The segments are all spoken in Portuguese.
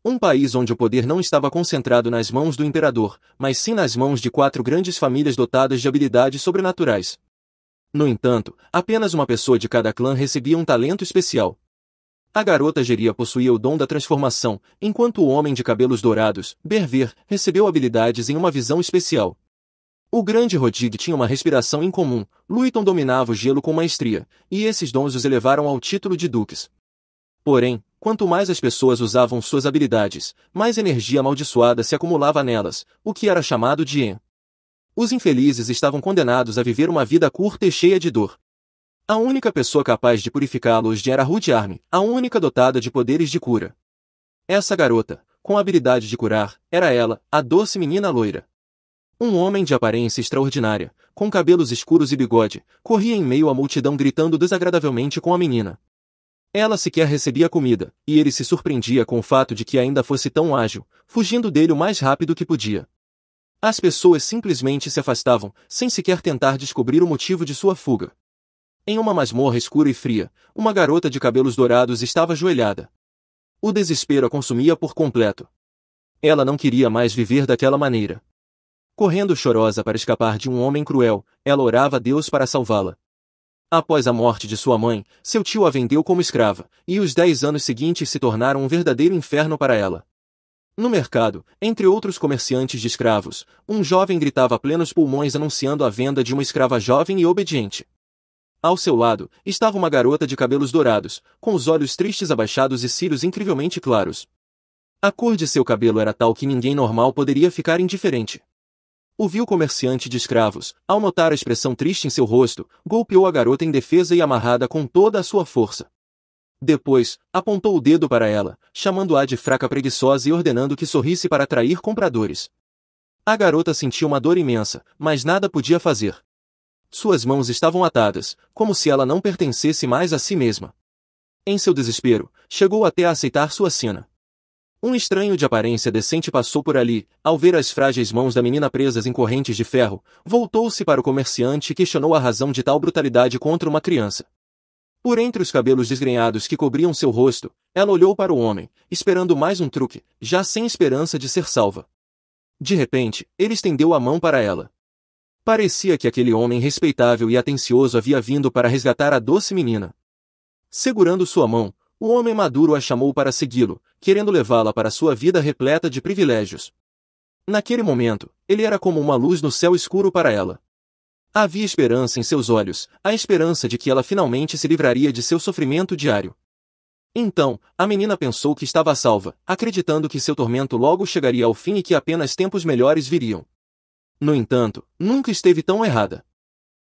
Um país onde o poder não estava concentrado nas mãos do imperador, mas sim nas mãos de 4 grandes famílias dotadas de habilidades sobrenaturais. No entanto, apenas uma pessoa de cada clã recebia um talento especial. A garota Geria possuía o dom da transformação, enquanto o homem de cabelos dourados, Berver, recebeu habilidades em uma visão especial. O grande Rodig tinha uma respiração incomum, Luiton dominava o gelo com maestria, e esses dons os elevaram ao título de duques. Porém, quanto mais as pessoas usavam suas habilidades, mais energia amaldiçoada se acumulava nelas, o que era chamado de En. Os infelizes estavam condenados a viver uma vida curta e cheia de dor. A única pessoa capaz de purificá-los era Rudyarm, a única dotada de poderes de cura. Essa garota, com a habilidade de curar, era ela, a doce menina loira. Um homem de aparência extraordinária, com cabelos escuros e bigode, corria em meio à multidão gritando desagradavelmente com a menina. Ela sequer recebia comida, e ele se surpreendia com o fato de que ainda fosse tão ágil, fugindo dele o mais rápido que podia. As pessoas simplesmente se afastavam, sem sequer tentar descobrir o motivo de sua fuga. Em uma masmorra escura e fria, uma garota de cabelos dourados estava ajoelhada. O desespero a consumia por completo. Ela não queria mais viver daquela maneira. Correndo chorosa para escapar de um homem cruel, ela orava a Deus para salvá-la. Após a morte de sua mãe, seu tio a vendeu como escrava, e os 10 anos seguintes se tornaram um verdadeiro inferno para ela. No mercado, entre outros comerciantes de escravos, um jovem gritava a plenos pulmões anunciando a venda de uma escrava jovem e obediente. Ao seu lado, estava uma garota de cabelos dourados, com os olhos tristes abaixados e cílios incrivelmente claros. A cor de seu cabelo era tal que ninguém normal poderia ficar indiferente. O vil comerciante de escravos, ao notar a expressão triste em seu rosto, golpeou a garota indefesa e amarrada com toda a sua força. Depois, apontou o dedo para ela, chamando-a de fraca preguiçosa e ordenando que sorrisse para atrair compradores. A garota sentiu uma dor imensa, mas nada podia fazer. Suas mãos estavam atadas, como se ela não pertencesse mais a si mesma. Em seu desespero, chegou até a aceitar sua sina. Um estranho de aparência decente passou por ali, ao ver as frágeis mãos da menina presas em correntes de ferro, voltou-se para o comerciante e questionou a razão de tal brutalidade contra uma criança. Por entre os cabelos desgrenhados que cobriam seu rosto, ela olhou para o homem, esperando mais um truque, já sem esperança de ser salva. De repente, ele estendeu a mão para ela. Parecia que aquele homem respeitável e atencioso havia vindo para resgatar a doce menina. Segurando sua mão, o homem maduro a chamou para segui-lo, querendo levá-la para sua vida repleta de privilégios. Naquele momento, ele era como uma luz no céu escuro para ela. Havia esperança em seus olhos, a esperança de que ela finalmente se livraria de seu sofrimento diário. Então, a menina pensou que estava salva, acreditando que seu tormento logo chegaria ao fim e que apenas tempos melhores viriam. No entanto, nunca esteve tão errada.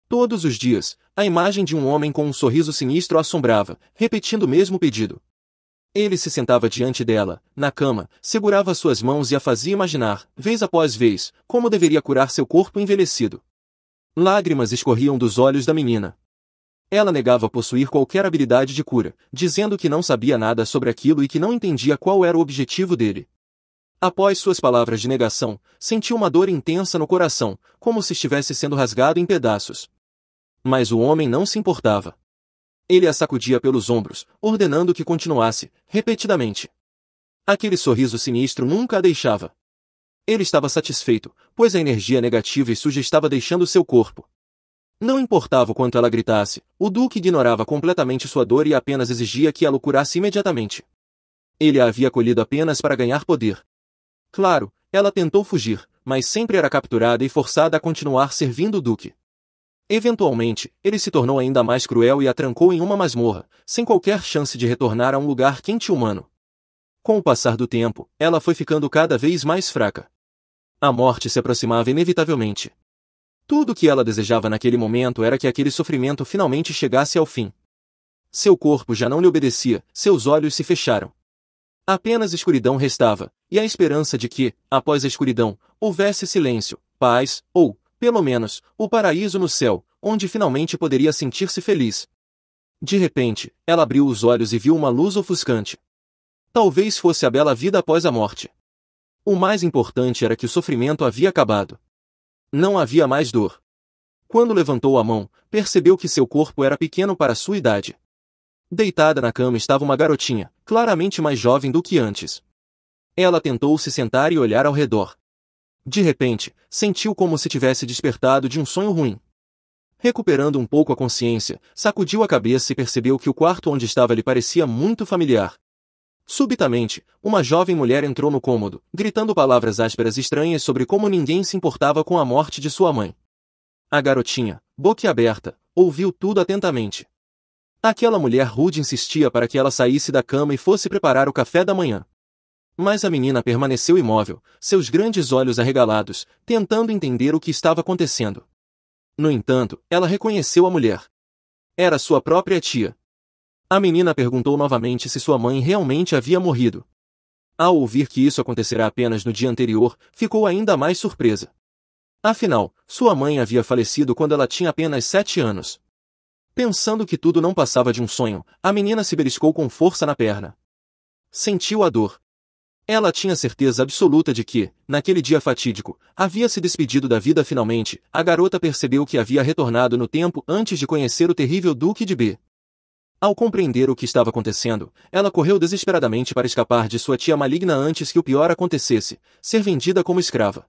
Todos os dias, a imagem de um homem com um sorriso sinistro a assombrava, repetindo o mesmo pedido. Ele se sentava diante dela, na cama, segurava suas mãos e a fazia imaginar, vez após vez, como deveria curar seu corpo envelhecido. Lágrimas escorriam dos olhos da menina. Ela negava possuir qualquer habilidade de cura, dizendo que não sabia nada sobre aquilo e que não entendia qual era o objetivo dele. Após suas palavras de negação, sentiu uma dor intensa no coração, como se estivesse sendo rasgado em pedaços. Mas o homem não se importava. Ele a sacudia pelos ombros, ordenando que continuasse, repetidamente. Aquele sorriso sinistro nunca a deixava. Ele estava satisfeito, pois a energia negativa e suja estava deixando seu corpo. Não importava o quanto ela gritasse, o Duque ignorava completamente sua dor e apenas exigia que ela o curasse imediatamente. Ele a havia acolhido apenas para ganhar poder. Claro, ela tentou fugir, mas sempre era capturada e forçada a continuar servindo o Duque. Eventualmente, ele se tornou ainda mais cruel e a trancou em uma masmorra, sem qualquer chance de retornar a um lugar quente e humano. Com o passar do tempo, ela foi ficando cada vez mais fraca. A morte se aproximava inevitavelmente. Tudo o que ela desejava naquele momento era que aquele sofrimento finalmente chegasse ao fim. Seu corpo já não lhe obedecia, seus olhos se fecharam. Apenas escuridão restava, e a esperança de que, após a escuridão, houvesse silêncio, paz, ou, pelo menos, o paraíso no céu, onde finalmente poderia sentir-se feliz. De repente, ela abriu os olhos e viu uma luz ofuscante. Talvez fosse a bela vida após a morte. O mais importante era que o sofrimento havia acabado. Não havia mais dor. Quando levantou a mão, percebeu que seu corpo era pequeno para sua idade. Deitada na cama estava uma garotinha, claramente mais jovem do que antes. Ela tentou se sentar e olhar ao redor. De repente, sentiu como se tivesse despertado de um sonho ruim. Recuperando um pouco a consciência, sacudiu a cabeça e percebeu que o quarto onde estava lhe parecia muito familiar. Subitamente, uma jovem mulher entrou no cômodo, gritando palavras ásperas e estranhas sobre como ninguém se importava com a morte de sua mãe. A garotinha, boquiaberta, ouviu tudo atentamente. Aquela mulher rude insistia para que ela saísse da cama e fosse preparar o café da manhã. Mas a menina permaneceu imóvel, seus grandes olhos arregalados, tentando entender o que estava acontecendo. No entanto, ela reconheceu a mulher. Era sua própria tia. A menina perguntou novamente se sua mãe realmente havia morrido. Ao ouvir que isso acontecerá apenas no dia anterior, ficou ainda mais surpresa. Afinal, sua mãe havia falecido quando ela tinha apenas 7 anos. Pensando que tudo não passava de um sonho, a menina se beliscou com força na perna. Sentiu a dor. Ela tinha certeza absoluta de que, naquele dia fatídico, havia se despedido da vida finalmente. A garota percebeu que havia retornado no tempo antes de conhecer o terrível Duque de B. Ao compreender o que estava acontecendo, ela correu desesperadamente para escapar de sua tia maligna antes que o pior acontecesse, ser vendida como escrava.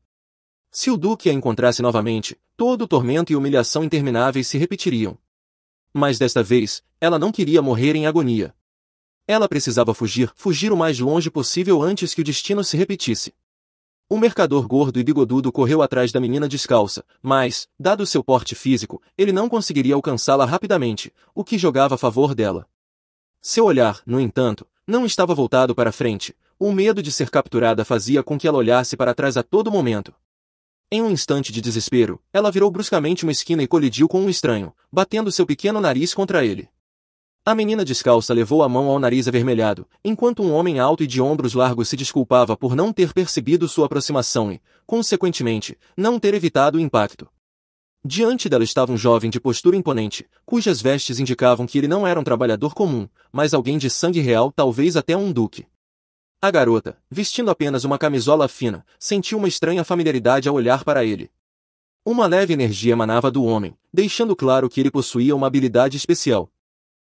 Se o Duque a encontrasse novamente, todo o tormento e humilhação intermináveis se repetiriam. Mas desta vez, ela não queria morrer em agonia. Ela precisava fugir o mais longe possível antes que o destino se repetisse. O mercador gordo e bigodudo correu atrás da menina descalça, mas, dado seu porte físico, ele não conseguiria alcançá-la rapidamente, o que jogava a favor dela. Seu olhar, no entanto, não estava voltado para frente. O medo de ser capturada fazia com que ela olhasse para trás a todo momento. Em um instante de desespero, ela virou bruscamente uma esquina e colidiu com um estranho, batendo seu pequeno nariz contra ele. A menina descalça levou a mão ao nariz avermelhado, enquanto um homem alto e de ombros largos se desculpava por não ter percebido sua aproximação e, consequentemente, não ter evitado o impacto. Diante dela estava um jovem de postura imponente, cujas vestes indicavam que ele não era um trabalhador comum, mas alguém de sangue real, talvez até um duque. A garota, vestindo apenas uma camisola fina, sentiu uma estranha familiaridade ao olhar para ele. Uma leve energia emanava do homem, deixando claro que ele possuía uma habilidade especial.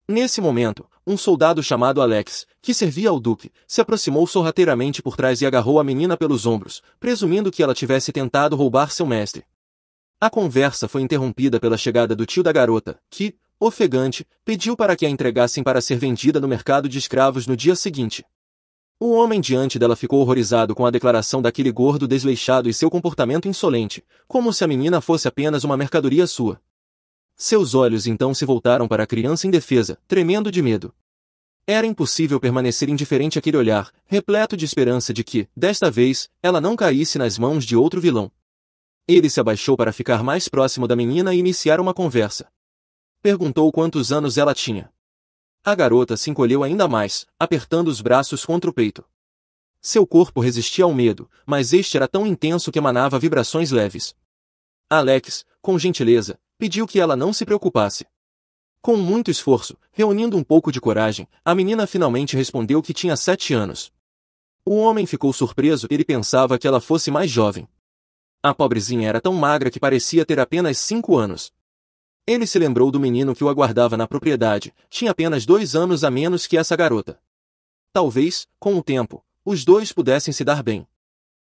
Nesse momento, um soldado chamado Alex, que servia ao duque, se aproximou sorrateiramente por trás e agarrou a menina pelos ombros, presumindo que ela tivesse tentado roubar seu mestre. A conversa foi interrompida pela chegada do tio da garota, que, ofegante, pediu para que a entregassem para ser vendida no mercado de escravos no dia seguinte. O homem diante dela ficou horrorizado com a declaração daquele gordo desleixado e seu comportamento insolente, como se a menina fosse apenas uma mercadoria sua. Seus olhos então se voltaram para a criança indefesa, tremendo de medo. Era impossível permanecer indiferente àquele olhar, repleto de esperança de que, desta vez, ela não caísse nas mãos de outro vilão. Ele se abaixou para ficar mais próximo da menina e iniciar uma conversa. Perguntou quantos anos ela tinha. A garota se encolheu ainda mais, apertando os braços contra o peito. Seu corpo resistia ao medo, mas este era tão intenso que emanava vibrações leves. Alex, com gentileza, pediu que ela não se preocupasse. Com muito esforço, reunindo um pouco de coragem, a menina finalmente respondeu que tinha 7 anos. O homem ficou surpreso, ele pensava que ela fosse mais jovem. A pobrezinha era tão magra que parecia ter apenas 5 anos. Ele se lembrou do menino que o aguardava na propriedade, tinha apenas 2 anos a menos que essa garota. Talvez, com o tempo, os dois pudessem se dar bem.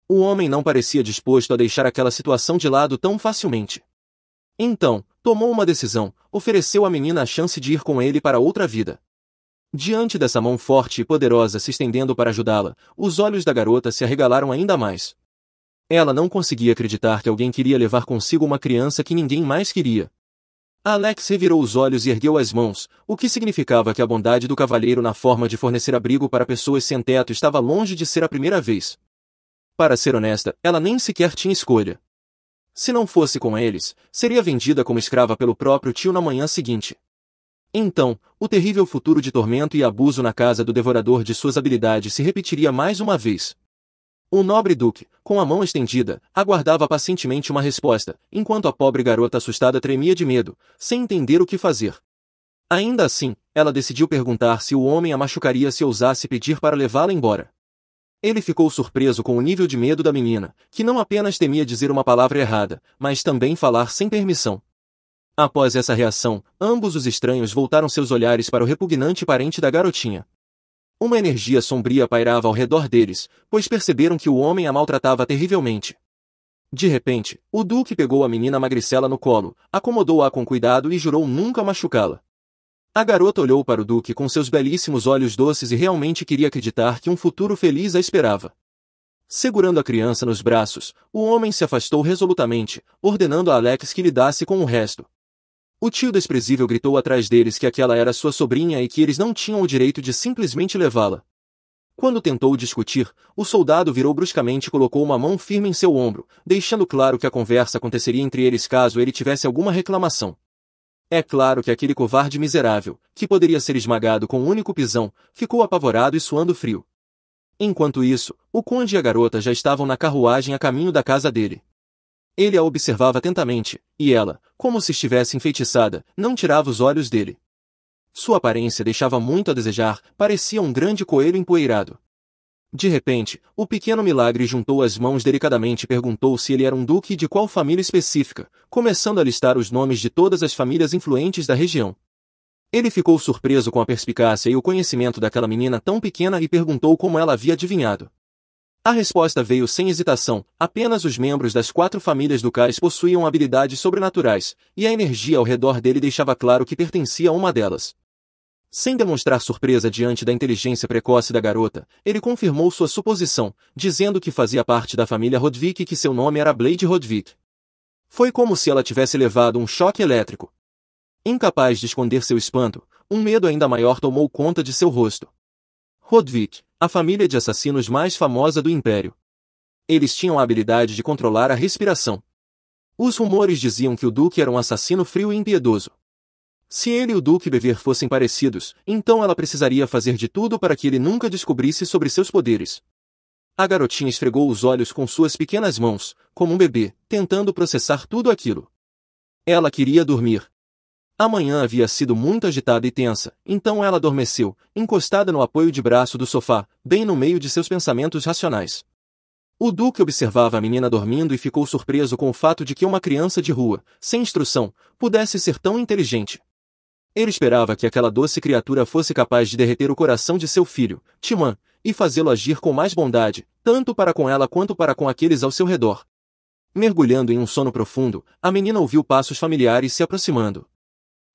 O homem não parecia disposto a deixar aquela situação de lado tão facilmente. Então, tomou uma decisão, ofereceu à menina a chance de ir com ele para outra vida. Diante dessa mão forte e poderosa se estendendo para ajudá-la, os olhos da garota se arregalaram ainda mais. Ela não conseguia acreditar que alguém queria levar consigo uma criança que ninguém mais queria. Alex revirou os olhos e ergueu as mãos, o que significava que a bondade do cavalheiro na forma de fornecer abrigo para pessoas sem teto estava longe de ser a primeira vez. Para ser honesta, ela nem sequer tinha escolha. Se não fosse com eles, seria vendida como escrava pelo próprio tio na manhã seguinte. Então, o terrível futuro de tormento e abuso na casa do devorador de suas habilidades se repetiria mais uma vez. O nobre duque, com a mão estendida, aguardava pacientemente uma resposta, enquanto a pobre garota assustada tremia de medo, sem entender o que fazer. Ainda assim, ela decidiu perguntar se o homem a machucaria se ousasse pedir para levá-la embora. Ele ficou surpreso com o nível de medo da menina, que não apenas temia dizer uma palavra errada, mas também falar sem permissão. Após essa reação, ambos os estranhos voltaram seus olhares para o repugnante parente da garotinha. Uma energia sombria pairava ao redor deles, pois perceberam que o homem a maltratava terrivelmente. De repente, o Duque pegou a menina magricela no colo, acomodou-a com cuidado e jurou nunca machucá-la. A garota olhou para o Duque com seus belíssimos olhos doces e realmente queria acreditar que um futuro feliz a esperava. Segurando a criança nos braços, o homem se afastou resolutamente, ordenando a Alex que lidasse com o resto. O tio desprezível gritou atrás deles que aquela era sua sobrinha e que eles não tinham o direito de simplesmente levá-la. Quando tentou discutir, o soldado virou bruscamente e colocou uma mão firme em seu ombro, deixando claro que a conversa aconteceria entre eles caso ele tivesse alguma reclamação. É claro que aquele covarde miserável, que poderia ser esmagado com um único pisão, ficou apavorado e suando frio. Enquanto isso, o conde e a garota já estavam na carruagem a caminho da casa dele. Ele a observava atentamente, e ela, como se estivesse enfeitiçada, não tirava os olhos dele. Sua aparência deixava muito a desejar, parecia um grande coelho empoeirado. De repente, o pequeno Milagre juntou as mãos delicadamente e perguntou se ele era um duque e de qual família específica, começando a listar os nomes de todas as famílias influentes da região. Ele ficou surpreso com a perspicácia e o conhecimento daquela menina tão pequena e perguntou como ela havia adivinhado. A resposta veio sem hesitação: apenas os membros das 4 famílias ducais possuíam habilidades sobrenaturais, e a energia ao redor dele deixava claro que pertencia a uma delas. Sem demonstrar surpresa diante da inteligência precoce da garota, ele confirmou sua suposição, dizendo que fazia parte da família Rodvik e que seu nome era Blade Rodvik. Foi como se ela tivesse levado um choque elétrico. Incapaz de esconder seu espanto, um medo ainda maior tomou conta de seu rosto. Rodvik, a família de assassinos mais famosa do Império. Eles tinham a habilidade de controlar a respiração. Os rumores diziam que o Duque era um assassino frio e impiedoso. Se ele e o Duque Bever fossem parecidos, então ela precisaria fazer de tudo para que ele nunca descobrisse sobre seus poderes. A garotinha esfregou os olhos com suas pequenas mãos, como um bebê, tentando processar tudo aquilo. Ela queria dormir. A manhã havia sido muito agitada e tensa, então ela adormeceu, encostada no apoio de braço do sofá, bem no meio de seus pensamentos racionais. O Duque observava a menina dormindo e ficou surpreso com o fato de que uma criança de rua, sem instrução, pudesse ser tão inteligente. Ele esperava que aquela doce criatura fosse capaz de derreter o coração de seu filho, Timã, e fazê-lo agir com mais bondade, tanto para com ela quanto para com aqueles ao seu redor. Mergulhando em um sono profundo, a menina ouviu passos familiares se aproximando.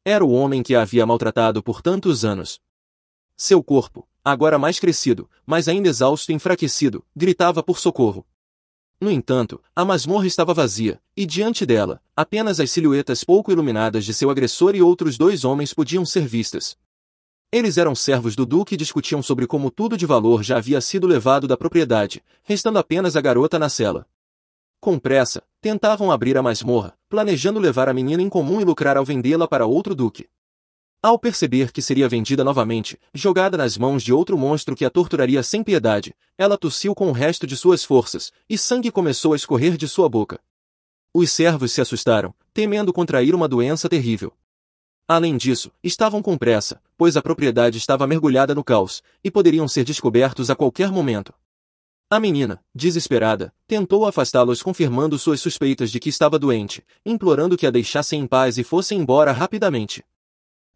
Era o homem que a havia maltratado por tantos anos. Seu corpo, agora mais crescido, mas ainda exausto e enfraquecido, gritava por socorro. No entanto, a masmorra estava vazia, e diante dela, apenas as silhuetas pouco iluminadas de seu agressor e outros 2 homens podiam ser vistas. Eles eram servos do Duque e discutiam sobre como tudo de valor já havia sido levado da propriedade, restando apenas a garota na cela. Com pressa, tentavam abrir a masmorra, planejando levar a menina em comum e lucrar ao vendê-la para outro duque. Ao perceber que seria vendida novamente, jogada nas mãos de outro monstro que a torturaria sem piedade, ela tossiu com o resto de suas forças, e sangue começou a escorrer de sua boca. Os servos se assustaram, temendo contrair uma doença terrível. Além disso, estavam com pressa, pois a propriedade estava mergulhada no caos, e poderiam ser descobertos a qualquer momento. A menina, desesperada, tentou afastá-los confirmando suas suspeitas de que estava doente, implorando que a deixassem em paz e fossem embora rapidamente.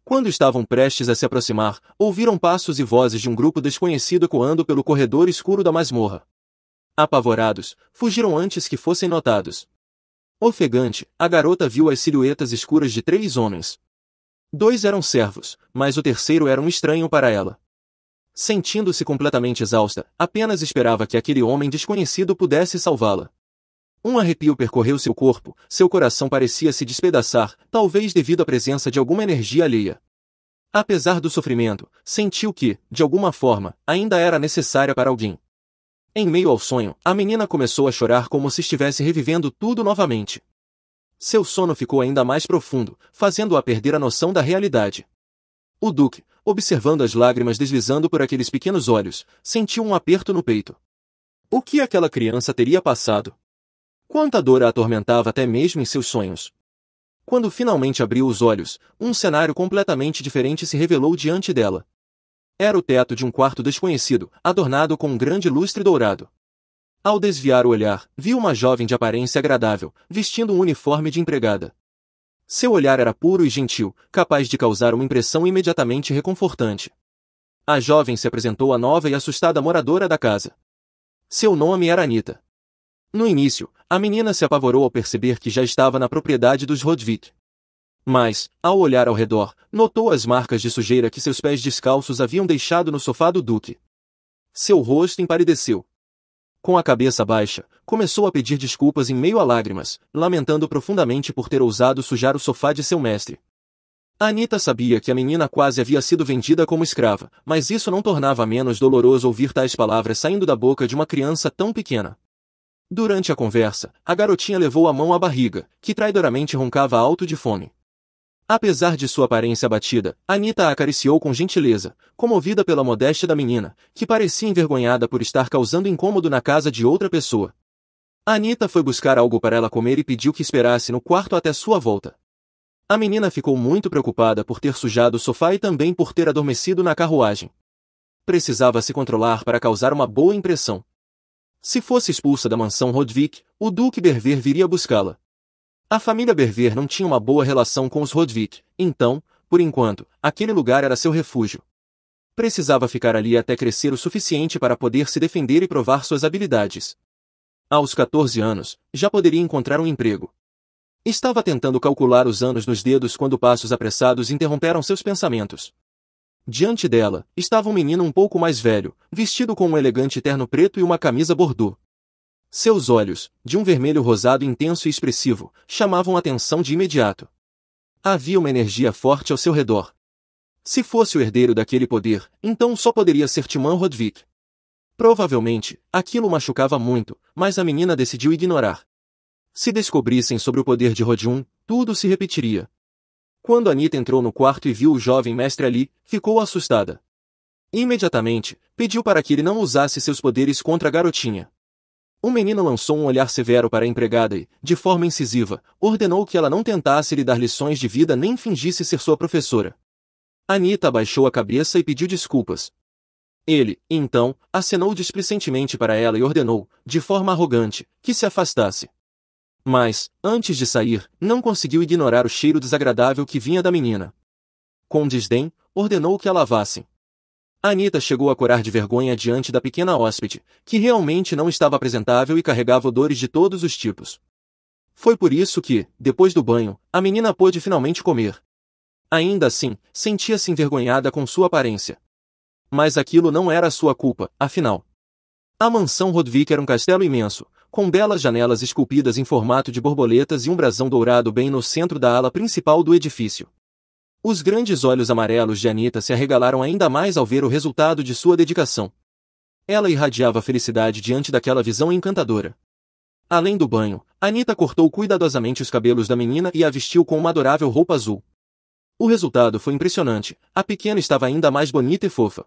Quando estavam prestes a se aproximar, ouviram passos e vozes de um grupo desconhecido ecoando pelo corredor escuro da masmorra. Apavorados, fugiram antes que fossem notados. Ofegante, a garota viu as silhuetas escuras de 3 homens. 2 eram servos, mas o terceiro era um estranho para ela. Sentindo-se completamente exausta, apenas esperava que aquele homem desconhecido pudesse salvá-la. Um arrepio percorreu seu corpo, seu coração parecia se despedaçar, talvez devido à presença de alguma energia alheia. Apesar do sofrimento, sentiu que, de alguma forma, ainda era necessária para alguém. Em meio ao sonho, a menina começou a chorar como se estivesse revivendo tudo novamente. Seu sono ficou ainda mais profundo, fazendo-a perder a noção da realidade. O Duque, observando as lágrimas deslizando por aqueles pequenos olhos, sentiu um aperto no peito. O que aquela criança teria passado? Quanta dor a atormentava até mesmo em seus sonhos. Quando finalmente abriu os olhos, um cenário completamente diferente se revelou diante dela. Era o teto de um quarto desconhecido, adornado com um grande lustre dourado. Ao desviar o olhar, viu uma jovem de aparência agradável, vestindo um uniforme de empregada. Seu olhar era puro e gentil, capaz de causar uma impressão imediatamente reconfortante. a jovem se apresentou à nova e assustada moradora da casa. Seu nome era Anita. No início, a menina se apavorou ao perceber que já estava na propriedade dos Rodvik. Mas, ao olhar ao redor, notou as marcas de sujeira que seus pés descalços haviam deixado no sofá do Duque. Seu rosto empalideceu. Com a cabeça baixa, começou a pedir desculpas em meio a lágrimas, lamentando profundamente por ter ousado sujar o sofá de seu mestre. Anita sabia que a menina quase havia sido vendida como escrava, mas isso não tornava menos doloroso ouvir tais palavras saindo da boca de uma criança tão pequena. Durante a conversa, a garotinha levou a mão à barriga, que traidoramente roncava alto de fome. Apesar de sua aparência abatida, Anita a acariciou com gentileza, comovida pela modéstia da menina, que parecia envergonhada por estar causando incômodo na casa de outra pessoa. Anita foi buscar algo para ela comer e pediu que esperasse no quarto até sua volta. A menina ficou muito preocupada por ter sujado o sofá e também por ter adormecido na carruagem. Precisava se controlar para causar uma boa impressão. Se fosse expulsa da mansão Rodvik, o Duque Berver viria buscá-la. A família Berver não tinha uma boa relação com os Rodvik, então, por enquanto, aquele lugar era seu refúgio. Precisava ficar ali até crescer o suficiente para poder se defender e provar suas habilidades. Aos 14 anos, já poderia encontrar um emprego. Estava tentando calcular os anos nos dedos quando passos apressados interromperam seus pensamentos. Diante dela, estava um menino um pouco mais velho, vestido com um elegante terno preto e uma camisa bordô. Seus olhos, de um vermelho rosado intenso e expressivo, chamavam a atenção de imediato. Havia uma energia forte ao seu redor. Se fosse o herdeiro daquele poder, então só poderia ser Timão Rodvik. Provavelmente, aquilo o machucava muito, mas a menina decidiu ignorar. Se descobrissem sobre o poder de Rodion, tudo se repetiria. Quando Anita entrou no quarto e viu o jovem mestre ali, ficou assustada. Imediatamente, pediu para que ele não usasse seus poderes contra a garotinha. O menino lançou um olhar severo para a empregada e, de forma incisiva, ordenou que ela não tentasse lhe dar lições de vida nem fingisse ser sua professora. Anita abaixou a cabeça e pediu desculpas. Ele, então, acenou displicentemente para ela e ordenou, de forma arrogante, que se afastasse. Mas, antes de sair, não conseguiu ignorar o cheiro desagradável que vinha da menina. Com desdém, ordenou que a lavassem. Anita chegou a corar de vergonha diante da pequena hóspede, que realmente não estava apresentável e carregava odores de todos os tipos. Foi por isso que, depois do banho, a menina pôde finalmente comer. Ainda assim, sentia-se envergonhada com sua aparência. Mas aquilo não era sua culpa, afinal. A mansão Rodvik era um castelo imenso, com belas janelas esculpidas em formato de borboletas e um brasão dourado bem no centro da ala principal do edifício. Os grandes olhos amarelos de Anita se arregalaram ainda mais ao ver o resultado de sua dedicação. Ela irradiava felicidade diante daquela visão encantadora. Além do banho, Anita cortou cuidadosamente os cabelos da menina e a vestiu com uma adorável roupa azul. O resultado foi impressionante, a pequena estava ainda mais bonita e fofa.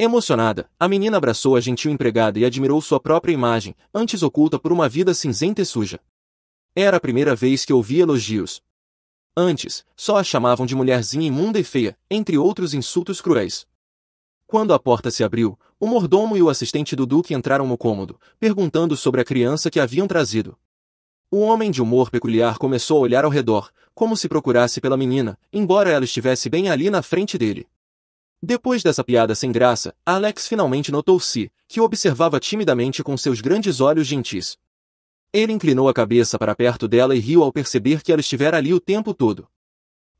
Emocionada, a menina abraçou a gentil empregada e admirou sua própria imagem, antes oculta por uma vida cinzenta e suja. Era a primeira vez que ouvia elogios. Antes, só a chamavam de mulherzinha imunda e feia, entre outros insultos cruéis. Quando a porta se abriu, o mordomo e o assistente do Duque entraram no cômodo, perguntando sobre a criança que haviam trazido. O homem de humor peculiar começou a olhar ao redor, como se procurasse pela menina, embora ela estivesse bem ali na frente dele. Depois dessa piada sem graça, Alex finalmente notou-se, que o observava timidamente com seus grandes olhos gentis. Ele inclinou a cabeça para perto dela e riu ao perceber que ela estivera ali o tempo todo.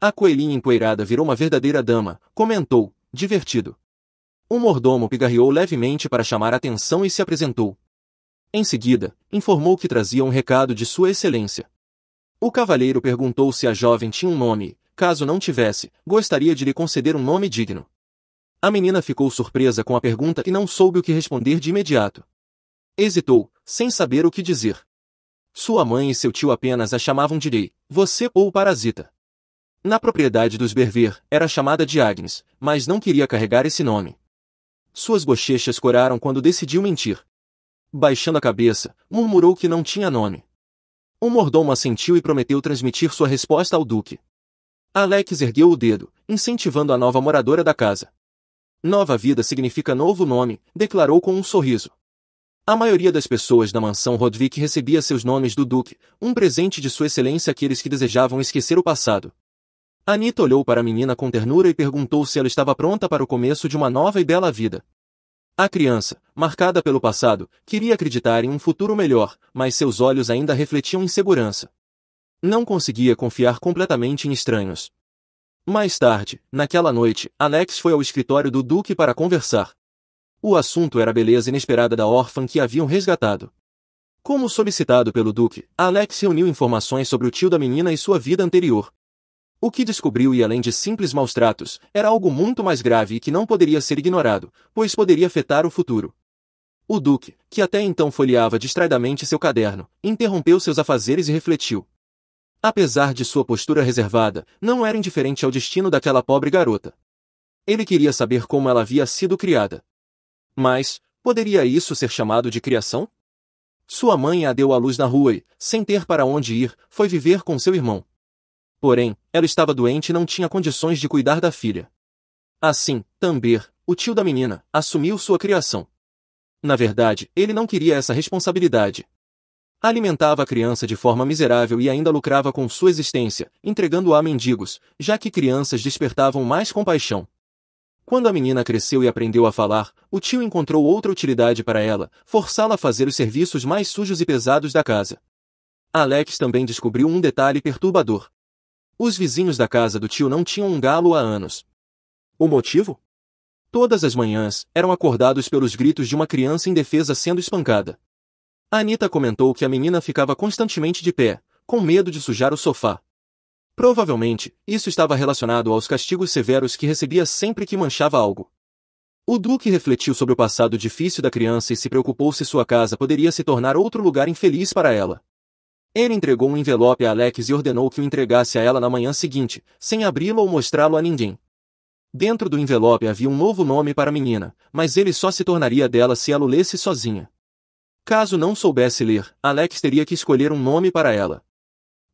A coelhinha empoeirada virou uma verdadeira dama, comentou, divertido. O mordomo pigarreou levemente para chamar a atenção e se apresentou. Em seguida, informou que trazia um recado de Sua Excelência. O cavalheiro perguntou se a jovem tinha um nome e, caso não tivesse, gostaria de lhe conceder um nome digno. A menina ficou surpresa com a pergunta e não soube o que responder de imediato. Hesitou, sem saber o que dizer. Sua mãe e seu tio apenas a chamavam de Rei, você ou Parasita. Na propriedade dos Berver, era chamada de Agnes, mas não queria carregar esse nome. Suas bochechas coraram quando decidiu mentir. Baixando a cabeça, murmurou que não tinha nome. O mordomo assentiu e prometeu transmitir sua resposta ao Duque. Alex ergueu o dedo, incentivando a nova moradora da casa. Nova vida significa novo nome, declarou com um sorriso. A maioria das pessoas da mansão Rodvik recebia seus nomes do Duque, um presente de Sua Excelência àqueles que desejavam esquecer o passado. Anita olhou para a menina com ternura e perguntou se ela estava pronta para o começo de uma nova e bela vida. A criança, marcada pelo passado, queria acreditar em um futuro melhor, mas seus olhos ainda refletiam insegurança. Não conseguia confiar completamente em estranhos. Mais tarde, naquela noite, Alex foi ao escritório do Duque para conversar. O assunto era a beleza inesperada da órfã que haviam resgatado. Como solicitado pelo Duque, Alex reuniu informações sobre o tio da menina e sua vida anterior. O que descobriu, e além de simples maus-tratos, era algo muito mais grave e que não poderia ser ignorado, pois poderia afetar o futuro. O Duque, que até então folheava distraidamente seu caderno, interrompeu seus afazeres e refletiu. Apesar de sua postura reservada, não era indiferente ao destino daquela pobre garota. Ele queria saber como ela havia sido criada. Mas, poderia isso ser chamado de criação? Sua mãe a deu à luz na rua e, sem ter para onde ir, foi viver com seu irmão. Porém, ela estava doente e não tinha condições de cuidar da filha. Assim, Tamber, o tio da menina, assumiu sua criação. Na verdade, ele não queria essa responsabilidade. Alimentava a criança de forma miserável e ainda lucrava com sua existência, entregando-a a mendigos, já que crianças despertavam mais compaixão. Quando a menina cresceu e aprendeu a falar, o tio encontrou outra utilidade para ela, forçá-la a fazer os serviços mais sujos e pesados da casa. Alex também descobriu um detalhe perturbador. Os vizinhos da casa do tio não tinham um galo há anos. O motivo? Todas as manhãs, eram acordados pelos gritos de uma criança indefesa sendo espancada. Anita comentou que a menina ficava constantemente de pé, com medo de sujar o sofá. Provavelmente, isso estava relacionado aos castigos severos que recebia sempre que manchava algo. O Duque refletiu sobre o passado difícil da criança e se preocupou se sua casa poderia se tornar outro lugar infeliz para ela. Ele entregou um envelope a Alex e ordenou que o entregasse a ela na manhã seguinte, sem abri-lo ou mostrá-lo a ninguém. Dentro do envelope havia um novo nome para a menina, mas ele só se tornaria dela se ela o lesse sozinha. Caso não soubesse ler, Alex teria que escolher um nome para ela.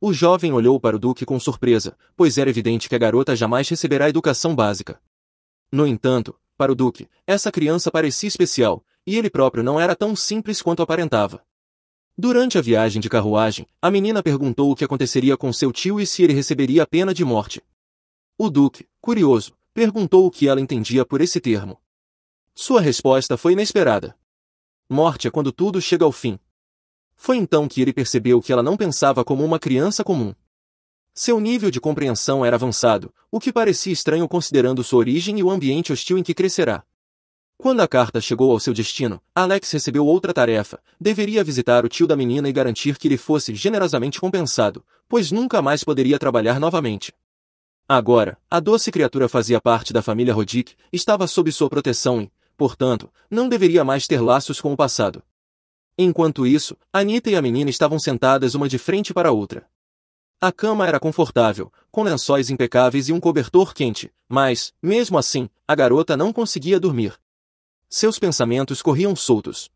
O jovem olhou para o Duque com surpresa, pois era evidente que a garota jamais receberá educação básica. No entanto, para o Duque, essa criança parecia especial, e ele próprio não era tão simples quanto aparentava. Durante a viagem de carruagem, a menina perguntou o que aconteceria com seu tio e se ele receberia a pena de morte. O Duque, curioso, perguntou o que ela entendia por esse termo. Sua resposta foi inesperada. Morte é quando tudo chega ao fim. Foi então que ele percebeu que ela não pensava como uma criança comum. Seu nível de compreensão era avançado, o que parecia estranho considerando sua origem e o ambiente hostil em que crescerá. Quando a carta chegou ao seu destino, Alex recebeu outra tarefa. Deveria visitar o tio da menina e garantir que ele fosse generosamente compensado, pois nunca mais poderia trabalhar novamente. Agora, a doce criatura fazia parte da família Rodick, estava sob sua proteção e, portanto, não deveria mais ter laços com o passado. Enquanto isso, Anita e a menina estavam sentadas uma de frente para a outra. A cama era confortável, com lençóis impecáveis e um cobertor quente, mas, mesmo assim, a garota não conseguia dormir. Seus pensamentos corriam soltos.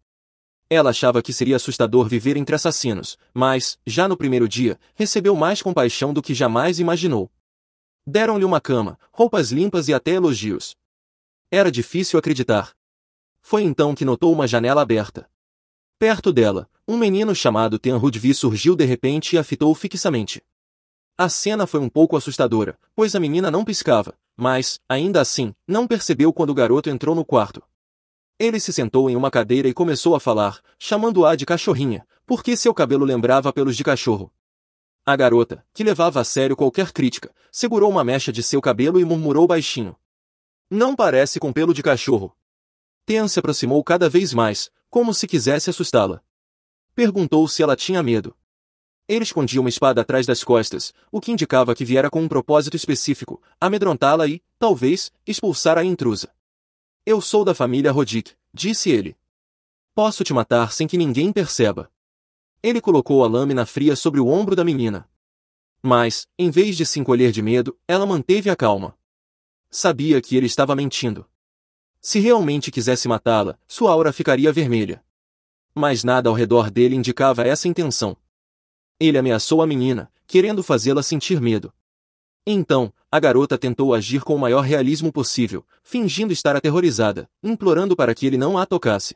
Ela achava que seria assustador viver entre assassinos, mas, já no primeiro dia, recebeu mais compaixão do que jamais imaginou. Deram-lhe uma cama, roupas limpas e até elogios. Era difícil acreditar. Foi então que notou uma janela aberta. Perto dela, um menino chamado Tian Rudvi surgiu de repente e a fitou fixamente. A cena foi um pouco assustadora, pois a menina não piscava, mas, ainda assim, não percebeu quando o garoto entrou no quarto. Ele se sentou em uma cadeira e começou a falar, chamando-a de cachorrinha, porque seu cabelo lembrava pelos de cachorro. A garota, que levava a sério qualquer crítica, segurou uma mecha de seu cabelo e murmurou baixinho. Não parece com pelo de cachorro. Tian se aproximou cada vez mais, como se quisesse assustá-la. Perguntou se ela tinha medo. Ele escondia uma espada atrás das costas, o que indicava que viera com um propósito específico, amedrontá-la e, talvez, expulsar a intrusa. Eu sou da família Rodick, disse ele. Posso te matar sem que ninguém perceba. Ele colocou a lâmina fria sobre o ombro da menina. Mas, em vez de se encolher de medo, ela manteve a calma. Sabia que ele estava mentindo. Se realmente quisesse matá-la, sua aura ficaria vermelha. Mas nada ao redor dele indicava essa intenção. Ele ameaçou a menina, querendo fazê-la sentir medo. Então, a garota tentou agir com o maior realismo possível, fingindo estar aterrorizada, implorando para que ele não a tocasse.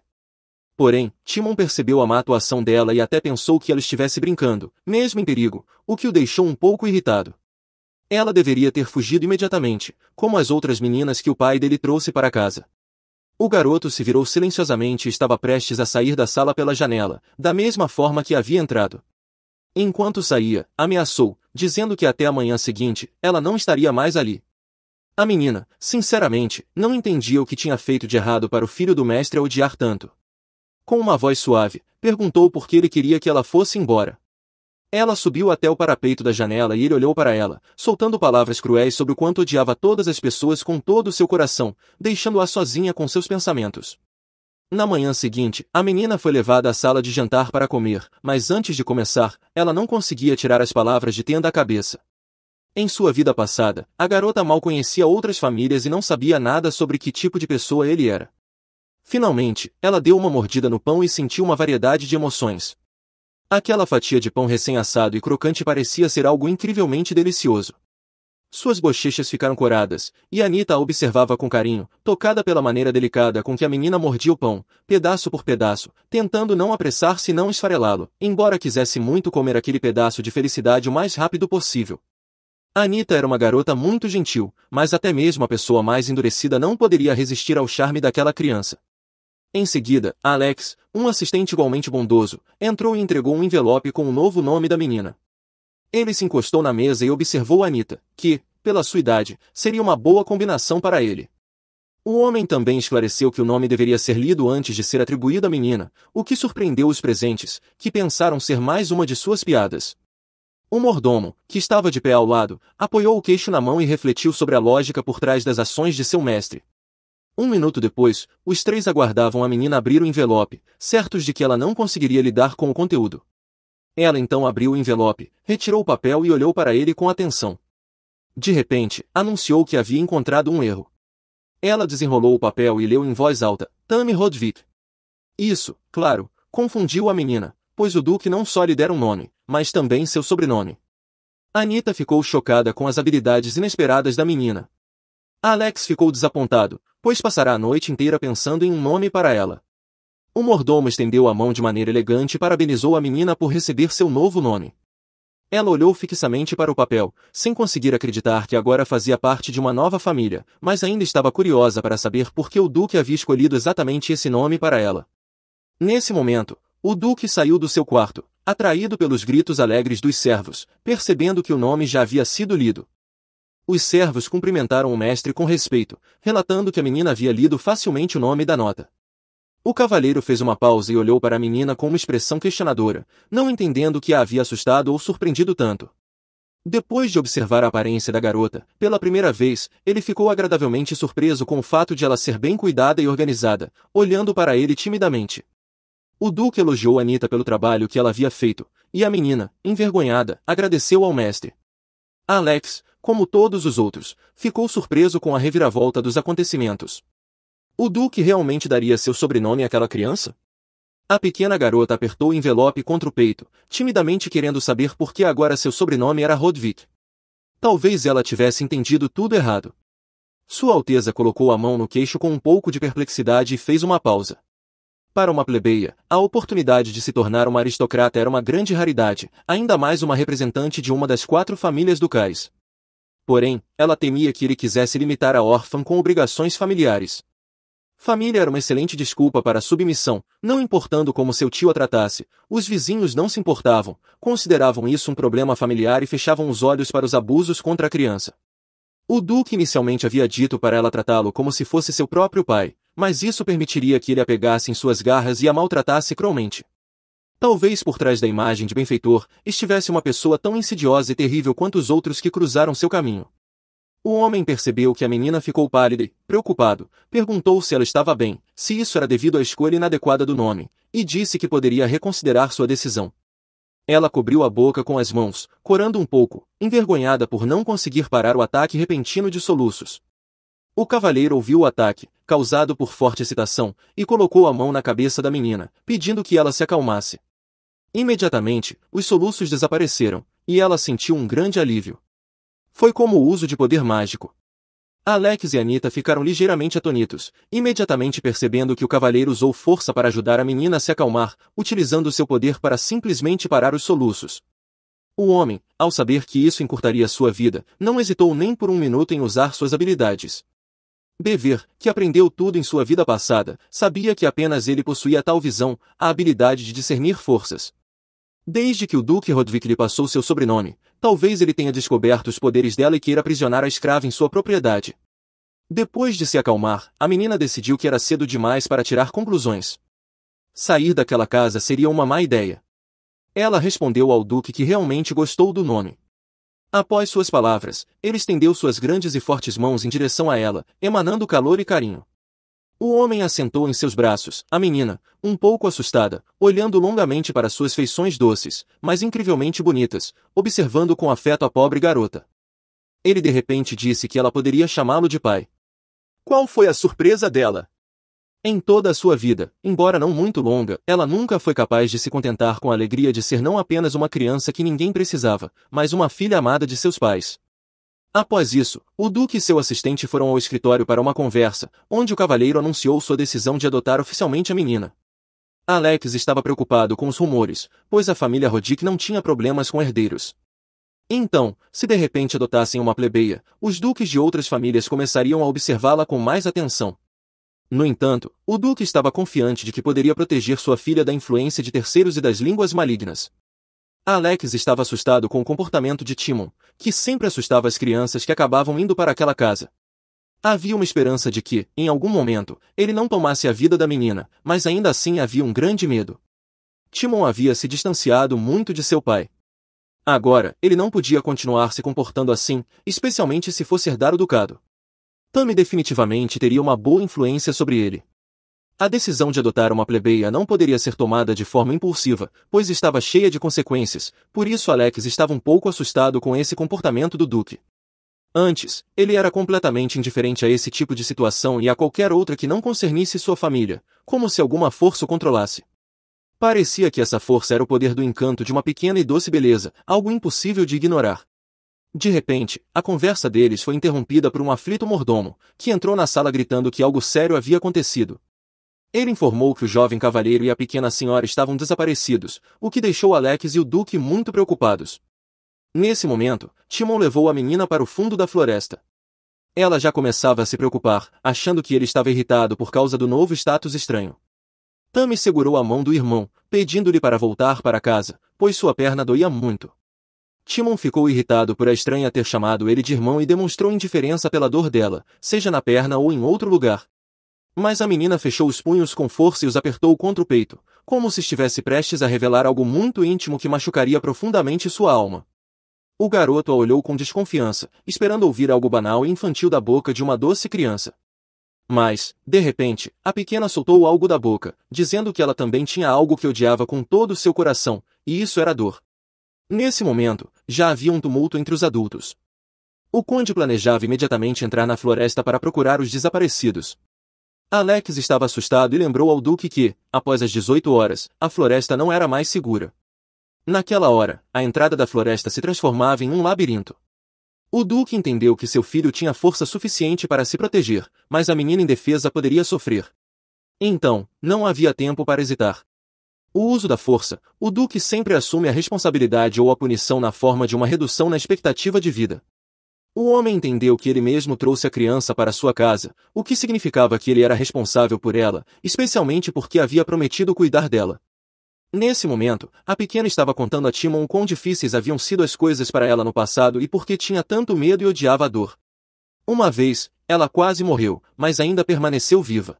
Porém, Timon percebeu a má atuação dela e até pensou que ela estivesse brincando, mesmo em perigo, o que o deixou um pouco irritado. Ela deveria ter fugido imediatamente, como as outras meninas que o pai dele trouxe para casa. O garoto se virou silenciosamente e estava prestes a sair da sala pela janela, da mesma forma que havia entrado. Enquanto saía, ameaçou, dizendo que até a manhã seguinte, ela não estaria mais ali. A menina, sinceramente, não entendia o que tinha feito de errado para o filho do mestre a odiar tanto. Com uma voz suave, perguntou por que ele queria que ela fosse embora. Ela subiu até o parapeito da janela e ele olhou para ela, soltando palavras cruéis sobre o quanto odiava todas as pessoas com todo o seu coração, deixando-a sozinha com seus pensamentos. Na manhã seguinte, a menina foi levada à sala de jantar para comer, mas antes de começar, ela não conseguia tirar as palavras de Tian da cabeça. Em sua vida passada, a garota mal conhecia outras famílias e não sabia nada sobre que tipo de pessoa ele era. Finalmente, ela deu uma mordida no pão e sentiu uma variedade de emoções. Aquela fatia de pão recém-assado e crocante parecia ser algo incrivelmente delicioso. Suas bochechas ficaram coradas, e Anita a observava com carinho, tocada pela maneira delicada com que a menina mordia o pão, pedaço por pedaço, tentando não apressar-se e não esfarelá-lo, embora quisesse muito comer aquele pedaço de felicidade o mais rápido possível. Anita era uma garota muito gentil, mas até mesmo a pessoa mais endurecida não poderia resistir ao charme daquela criança. Em seguida, Alex, um assistente igualmente bondoso, entrou e entregou um envelope com o novo nome da menina. Ele se encostou na mesa e observou Anita, que, pela sua idade, seria uma boa combinação para ele. O homem também esclareceu que o nome deveria ser lido antes de ser atribuído à menina, o que surpreendeu os presentes, que pensaram ser mais uma de suas piadas. O mordomo, que estava de pé ao lado, apoiou o queixo na mão e refletiu sobre a lógica por trás das ações de seu mestre. Um minuto depois, os três aguardavam a menina abrir o envelope, certos de que ela não conseguiria lidar com o conteúdo. Ela então abriu o envelope, retirou o papel e olhou para ele com atenção. De repente, anunciou que havia encontrado um erro. Ela desenrolou o papel e leu em voz alta, Tammy Rodvik. Isso, claro, confundiu a menina, pois o Duque não só lhe dera um nome, mas também seu sobrenome. Anita ficou chocada com as habilidades inesperadas da menina. Alex ficou desapontado, pois passará a noite inteira pensando em um nome para ela. O mordomo estendeu a mão de maneira elegante e parabenizou a menina por receber seu novo nome. Ela olhou fixamente para o papel, sem conseguir acreditar que agora fazia parte de uma nova família, mas ainda estava curiosa para saber por que o Duque havia escolhido exatamente esse nome para ela. Nesse momento, o Duque saiu do seu quarto, atraído pelos gritos alegres dos servos, percebendo que o nome já havia sido lido. Os servos cumprimentaram o mestre com respeito, relatando que a menina havia lido facilmente o nome da nota. O cavalheiro fez uma pausa e olhou para a menina com uma expressão questionadora, não entendendo o que a havia assustado ou surpreendido tanto. Depois de observar a aparência da garota, pela primeira vez, ele ficou agradavelmente surpreso com o fato de ela ser bem cuidada e organizada, olhando para ele timidamente. O Duque elogiou Anita pelo trabalho que ela havia feito, e a menina, envergonhada, agradeceu ao mestre. Alex, como todos os outros, ficou surpreso com a reviravolta dos acontecimentos. O Duque realmente daria seu sobrenome àquela criança? A pequena garota apertou o envelope contra o peito, timidamente querendo saber por que agora seu sobrenome era Rodvik. Talvez ela tivesse entendido tudo errado. Sua Alteza colocou a mão no queixo com um pouco de perplexidade e fez uma pausa. Para uma plebeia, a oportunidade de se tornar uma aristocrata era uma grande raridade, ainda mais uma representante de uma das 4 famílias ducais. Porém, ela temia que ele quisesse limitar a órfã com obrigações familiares. Família era uma excelente desculpa para a submissão, não importando como seu tio a tratasse, os vizinhos não se importavam, consideravam isso um problema familiar e fechavam os olhos para os abusos contra a criança. O Duque inicialmente havia dito para ela tratá-lo como se fosse seu próprio pai, mas isso permitiria que ele a pegasse em suas garras e a maltratasse cruelmente. Talvez por trás da imagem de benfeitor, estivesse uma pessoa tão insidiosa e terrível quanto os outros que cruzaram seu caminho. O homem percebeu que a menina ficou pálida e, preocupado, perguntou se ela estava bem, se isso era devido à escolha inadequada do nome, e disse que poderia reconsiderar sua decisão. Ela cobriu a boca com as mãos, corando um pouco, envergonhada por não conseguir parar o ataque repentino de soluços. O cavalheiro ouviu o ataque, causado por forte excitação, e colocou a mão na cabeça da menina, pedindo que ela se acalmasse. Imediatamente, os soluços desapareceram, e ela sentiu um grande alívio. Foi como o uso de poder mágico. Alex e Anita ficaram ligeiramente atonitos, imediatamente percebendo que o cavalheiro usou força para ajudar a menina a se acalmar, utilizando seu poder para simplesmente parar os soluços. O homem, ao saber que isso encurtaria sua vida, não hesitou nem por um minuto em usar suas habilidades. Bever, que aprendeu tudo em sua vida passada, sabia que apenas ele possuía tal visão, a habilidade de discernir forças. Desde que o Duque Rodvik lhe passou seu sobrenome, talvez ele tenha descoberto os poderes dela e queira aprisionar a escrava em sua propriedade. Depois de se acalmar, a menina decidiu que era cedo demais para tirar conclusões. Sair daquela casa seria uma má ideia. Ela respondeu ao Duque que realmente gostou do nome. Após suas palavras, ele estendeu suas grandes e fortes mãos em direção a ela, emanando calor e carinho. O homem assentou em seus braços, a menina, um pouco assustada, olhando longamente para suas feições doces, mas incrivelmente bonitas, observando com afeto a pobre garota. Ele de repente disse que ela poderia chamá-lo de pai. Qual foi a surpresa dela? Em toda a sua vida, embora não muito longa, ela nunca foi capaz de se contentar com a alegria de ser não apenas uma criança que ninguém precisava, mas uma filha amada de seus pais. Após isso, o Duque e seu assistente foram ao escritório para uma conversa, onde o cavalheiro anunciou sua decisão de adotar oficialmente a menina. Alex estava preocupado com os rumores, pois a família Roddick não tinha problemas com herdeiros. Então, se de repente adotassem uma plebeia, os duques de outras famílias começariam a observá-la com mais atenção. No entanto, o Duque estava confiante de que poderia proteger sua filha da influência de terceiros e das línguas malignas. Alex estava assustado com o comportamento de Timon, que sempre assustava as crianças que acabavam indo para aquela casa. Havia uma esperança de que, em algum momento, ele não tomasse a vida da menina, mas ainda assim havia um grande medo. Timon havia se distanciado muito de seu pai. Agora, ele não podia continuar se comportando assim, especialmente se fosse herdar o ducado. Tammy definitivamente teria uma boa influência sobre ele. A decisão de adotar uma plebeia não poderia ser tomada de forma impulsiva, pois estava cheia de consequências, por isso Alex estava um pouco assustado com esse comportamento do Duque. Antes, ele era completamente indiferente a esse tipo de situação e a qualquer outra que não concernisse sua família, como se alguma força o controlasse. Parecia que essa força era o poder do encanto de uma pequena e doce beleza, algo impossível de ignorar. De repente, a conversa deles foi interrompida por um aflito mordomo, que entrou na sala gritando que algo sério havia acontecido. Ele informou que o jovem cavalheiro e a pequena senhora estavam desaparecidos, o que deixou Alex e o Duque muito preocupados. Nesse momento, Timon levou a menina para o fundo da floresta. Ela já começava a se preocupar, achando que ele estava irritado por causa do novo status estranho. Tammy segurou a mão do irmão, pedindo-lhe para voltar para casa, pois sua perna doía muito. Timon ficou irritado por a estranha ter chamado ele de irmão e demonstrou indiferença pela dor dela, seja na perna ou em outro lugar. Mas a menina fechou os punhos com força e os apertou contra o peito, como se estivesse prestes a revelar algo muito íntimo que machucaria profundamente sua alma. O garoto a olhou com desconfiança, esperando ouvir algo banal e infantil da boca de uma doce criança. Mas, de repente, a pequena soltou algo da boca, dizendo que ela também tinha algo que odiava com todo o seu coração, e isso era dor. Nesse momento, já havia um tumulto entre os adultos. O conde planejava imediatamente entrar na floresta para procurar os desaparecidos. Alex estava assustado e lembrou ao Duque que, após as 18 horas, a floresta não era mais segura. Naquela hora, a entrada da floresta se transformava em um labirinto. O Duque entendeu que seu filho tinha força suficiente para se proteger, mas a menina indefesa poderia sofrer. Então, não havia tempo para hesitar. O uso da força, o Duque sempre assume a responsabilidade ou a punição na forma de uma redução na expectativa de vida. O homem entendeu que ele mesmo trouxe a criança para sua casa, o que significava que ele era responsável por ela, especialmente porque havia prometido cuidar dela. Nesse momento, a pequena estava contando a Timon quão difíceis haviam sido as coisas para ela no passado e por que tinha tanto medo e odiava a dor. Uma vez, ela quase morreu, mas ainda permaneceu viva.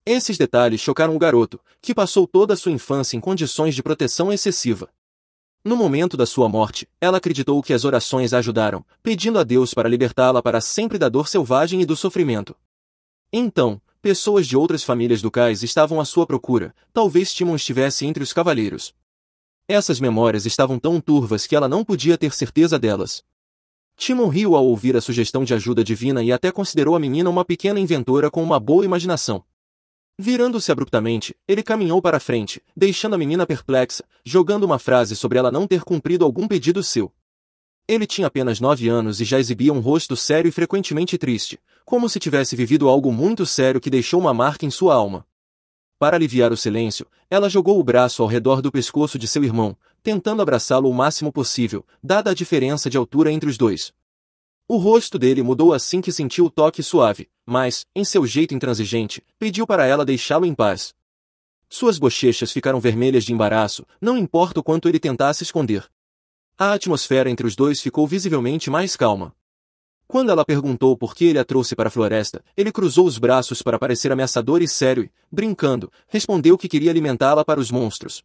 Esses detalhes chocaram o garoto, que passou toda a sua infância em condições de proteção excessiva. No momento da sua morte, ela acreditou que as orações a ajudaram, pedindo a Deus para libertá-la para sempre da dor selvagem e do sofrimento. Então, pessoas de outras famílias ducais estavam à sua procura, talvez Timon estivesse entre os cavaleiros. Essas memórias estavam tão turvas que ela não podia ter certeza delas. Timon riu ao ouvir a sugestão de ajuda divina e até considerou a menina uma pequena inventora com uma boa imaginação. Virando-se abruptamente, ele caminhou para a frente, deixando a menina perplexa, jogando uma frase sobre ela não ter cumprido algum pedido seu. Ele tinha apenas 9 anos e já exibia um rosto sério e frequentemente triste, como se tivesse vivido algo muito sério que deixou uma marca em sua alma. Para aliviar o silêncio, ela jogou o braço ao redor do pescoço de seu irmão, tentando abraçá-lo o máximo possível, dada a diferença de altura entre os dois. O rosto dele mudou assim que sentiu o toque suave, mas, em seu jeito intransigente, pediu para ela deixá-lo em paz. Suas bochechas ficaram vermelhas de embaraço, não importa o quanto ele tentasse esconder. A atmosfera entre os dois ficou visivelmente mais calma. Quando ela perguntou por que ele a trouxe para a floresta, ele cruzou os braços para parecer ameaçador e sério e, brincando, respondeu que queria alimentá-la para os monstros.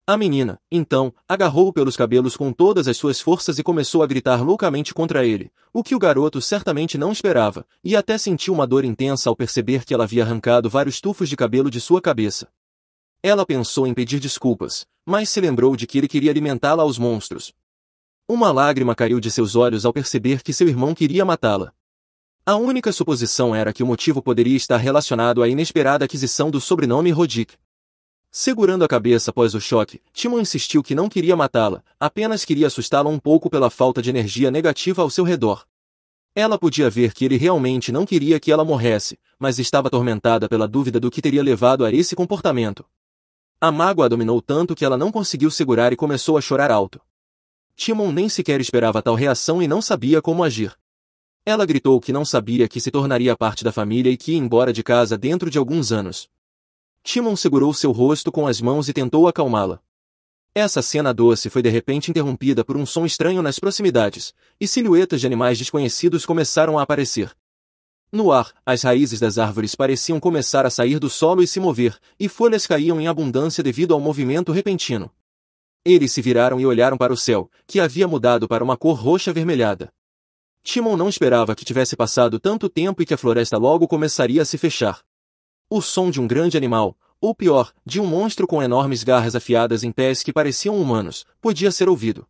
A menina, então, agarrou-o pelos cabelos com todas as suas forças e começou a gritar loucamente contra ele, o que o garoto certamente não esperava, e até sentiu uma dor intensa ao perceber que ela havia arrancado vários tufos de cabelo de sua cabeça. Ela pensou em pedir desculpas, mas se lembrou de que ele queria alimentá-la aos monstros. Uma lágrima caiu de seus olhos ao perceber que seu irmão queria matá-la. A única suposição era que o motivo poderia estar relacionado à inesperada aquisição do sobrenome Rodick. Segurando a cabeça após o choque, Timon insistiu que não queria matá-la, apenas queria assustá-la um pouco pela falta de energia negativa ao seu redor. Ela podia ver que ele realmente não queria que ela morresse, mas estava atormentada pela dúvida do que teria levado a esse comportamento. A mágoa a dominou tanto que ela não conseguiu segurar e começou a chorar alto. Timon nem sequer esperava tal reação e não sabia como agir. Ela gritou que não sabia que se tornaria parte da família e que ia embora de casa dentro de alguns anos. Timon segurou seu rosto com as mãos e tentou acalmá-la. Essa cena doce foi de repente interrompida por um som estranho nas proximidades, e silhuetas de animais desconhecidos começaram a aparecer. No ar, as raízes das árvores pareciam começar a sair do solo e se mover, e folhas caíam em abundância devido ao movimento repentino. Eles se viraram e olharam para o céu, que havia mudado para uma cor roxa avermelhada. Timon não esperava que tivesse passado tanto tempo e que a floresta logo começaria a se fechar. O som de um grande animal, ou pior, de um monstro com enormes garras afiadas em pés que pareciam humanos, podia ser ouvido.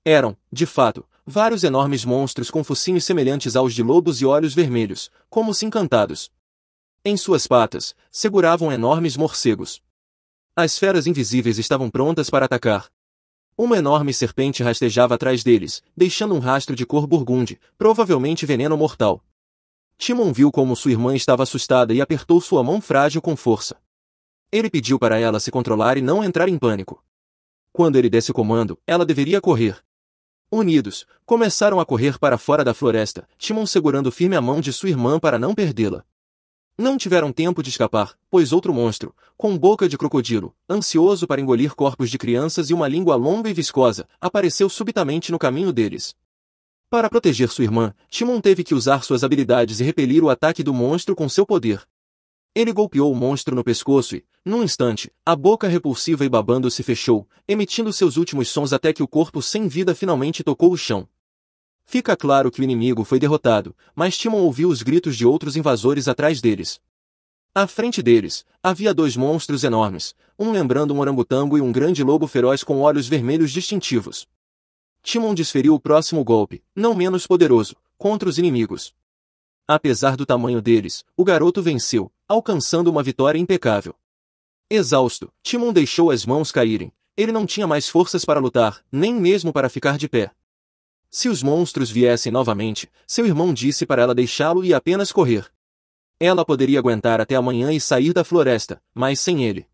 Eram, de fato, vários enormes monstros com focinhos semelhantes aos de lobos e olhos vermelhos, como se encantados. Em suas patas, seguravam enormes morcegos. As feras invisíveis estavam prontas para atacar. Uma enorme serpente rastejava atrás deles, deixando um rastro de cor burgunde, provavelmente veneno mortal. Timon viu como sua irmã estava assustada e apertou sua mão frágil com força. Ele pediu para ela se controlar e não entrar em pânico. Quando ele desse o comando, ela deveria correr. Unidos, começaram a correr para fora da floresta, Timon segurando firme a mão de sua irmã para não perdê-la. Não tiveram tempo de escapar, pois outro monstro, com boca de crocodilo, ansioso para engolir corpos de crianças e uma língua longa e viscosa, apareceu subitamente no caminho deles. Para proteger sua irmã, Timon teve que usar suas habilidades e repelir o ataque do monstro com seu poder. Ele golpeou o monstro no pescoço e, num instante, a boca repulsiva e babando se fechou, emitindo seus últimos sons até que o corpo sem vida finalmente tocou o chão. Fica claro que o inimigo foi derrotado, mas Timon ouviu os gritos de outros invasores atrás deles. À frente deles, havia dois monstros enormes, um lembrando um orangotango e um grande lobo feroz com olhos vermelhos distintivos. Timon desferiu o próximo golpe, não menos poderoso, contra os inimigos. Apesar do tamanho deles, o garoto venceu, alcançando uma vitória impecável. Exausto, Timon deixou as mãos caírem. Ele não tinha mais forças para lutar, nem mesmo para ficar de pé. Se os monstros viessem novamente, seu irmão disse para ela deixá-lo e apenas correr. Ela poderia aguentar até amanhã e sair da floresta, mas sem ele.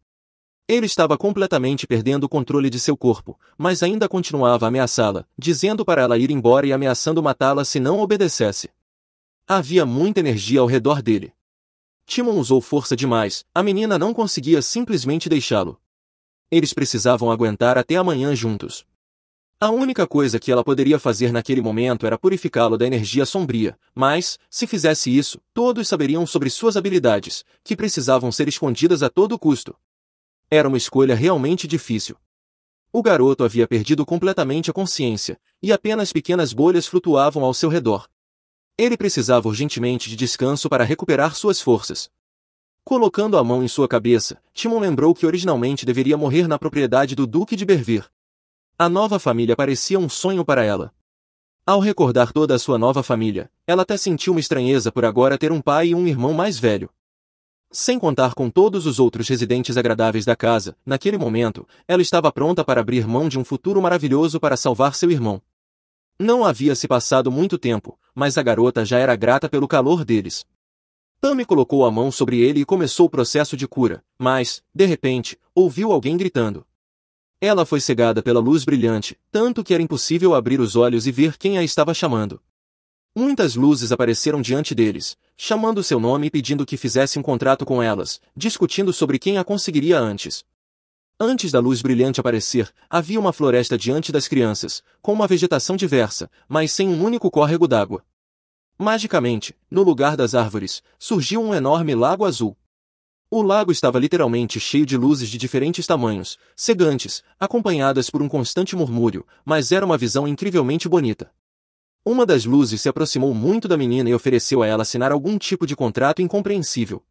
Ele estava completamente perdendo o controle de seu corpo, mas ainda continuava a ameaçá-la, dizendo para ela ir embora e ameaçando matá-la se não obedecesse. Havia muita energia ao redor dele. Timon usou força demais, a menina não conseguia simplesmente deixá-lo. Eles precisavam aguentar até amanhã juntos. A única coisa que ela poderia fazer naquele momento era purificá-lo da energia sombria, mas, se fizesse isso, todos saberiam sobre suas habilidades, que precisavam ser escondidas a todo custo. Era uma escolha realmente difícil. O garoto havia perdido completamente a consciência, e apenas pequenas bolhas flutuavam ao seu redor. Ele precisava urgentemente de descanso para recuperar suas forças. Colocando a mão em sua cabeça, Timon lembrou que originalmente deveria morrer na propriedade do Duque de Bervir. A nova família parecia um sonho para ela. Ao recordar toda a sua nova família, ela até sentiu uma estranheza por agora ter um pai e um irmão mais velho. Sem contar com todos os outros residentes agradáveis da casa, naquele momento, ela estava pronta para abrir mão de um futuro maravilhoso para salvar seu irmão. Não havia se passado muito tempo, mas a garota já era grata pelo calor deles. Tammy colocou a mão sobre ele e começou o processo de cura, mas, de repente, ouviu alguém gritando. Ela foi cegada pela luz brilhante, tanto que era impossível abrir os olhos e ver quem a estava chamando. Muitas luzes apareceram diante deles, chamando seu nome e pedindo que fizesse um contrato com elas, discutindo sobre quem a conseguiria antes. Antes da luz brilhante aparecer, havia uma floresta diante das crianças, com uma vegetação diversa, mas sem um único córrego d'água. Magicamente, no lugar das árvores, surgiu um enorme lago azul. O lago estava literalmente cheio de luzes de diferentes tamanhos, cegantes, acompanhadas por um constante murmúrio, mas era uma visão incrivelmente bonita. Uma das luzes se aproximou muito da menina e ofereceu a ela assinar algum tipo de contrato incompreensível.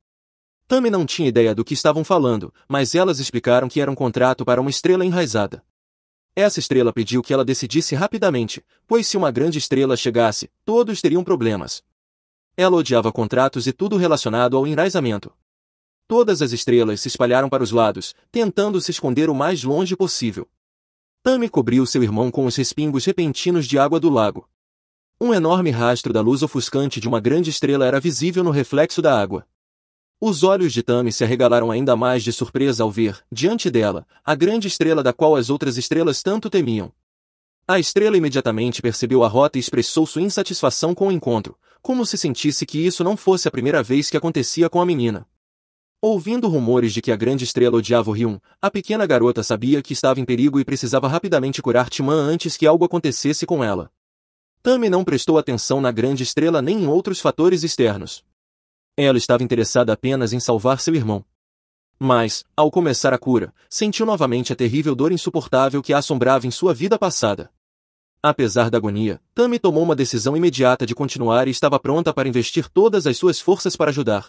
Tammy não tinha ideia do que estavam falando, mas elas explicaram que era um contrato para uma estrela enraizada. Essa estrela pediu que ela decidisse rapidamente, pois se uma grande estrela chegasse, todos teriam problemas. Ela odiava contratos e tudo relacionado ao enraizamento. Todas as estrelas se espalharam para os lados, tentando se esconder o mais longe possível. Tammy cobriu seu irmão com os respingos repentinos de água do lago. Um enorme rastro da luz ofuscante de uma grande estrela era visível no reflexo da água. Os olhos de Tammy se arregalaram ainda mais de surpresa ao ver, diante dela, a grande estrela da qual as outras estrelas tanto temiam. A estrela imediatamente percebeu a rota e expressou sua insatisfação com o encontro, como se sentisse que isso não fosse a primeira vez que acontecia com a menina. Ouvindo rumores de que a grande estrela odiava o Ryun, a pequena garota sabia que estava em perigo e precisava rapidamente curar Timã antes que algo acontecesse com ela. Tammy não prestou atenção na grande estrela nem em outros fatores externos. Ela estava interessada apenas em salvar seu irmão. Mas, ao começar a cura, sentiu novamente a terrível dor insuportável que a assombrava em sua vida passada. Apesar da agonia, Tammy tomou uma decisão imediata de continuar e estava pronta para investir todas as suas forças para ajudar.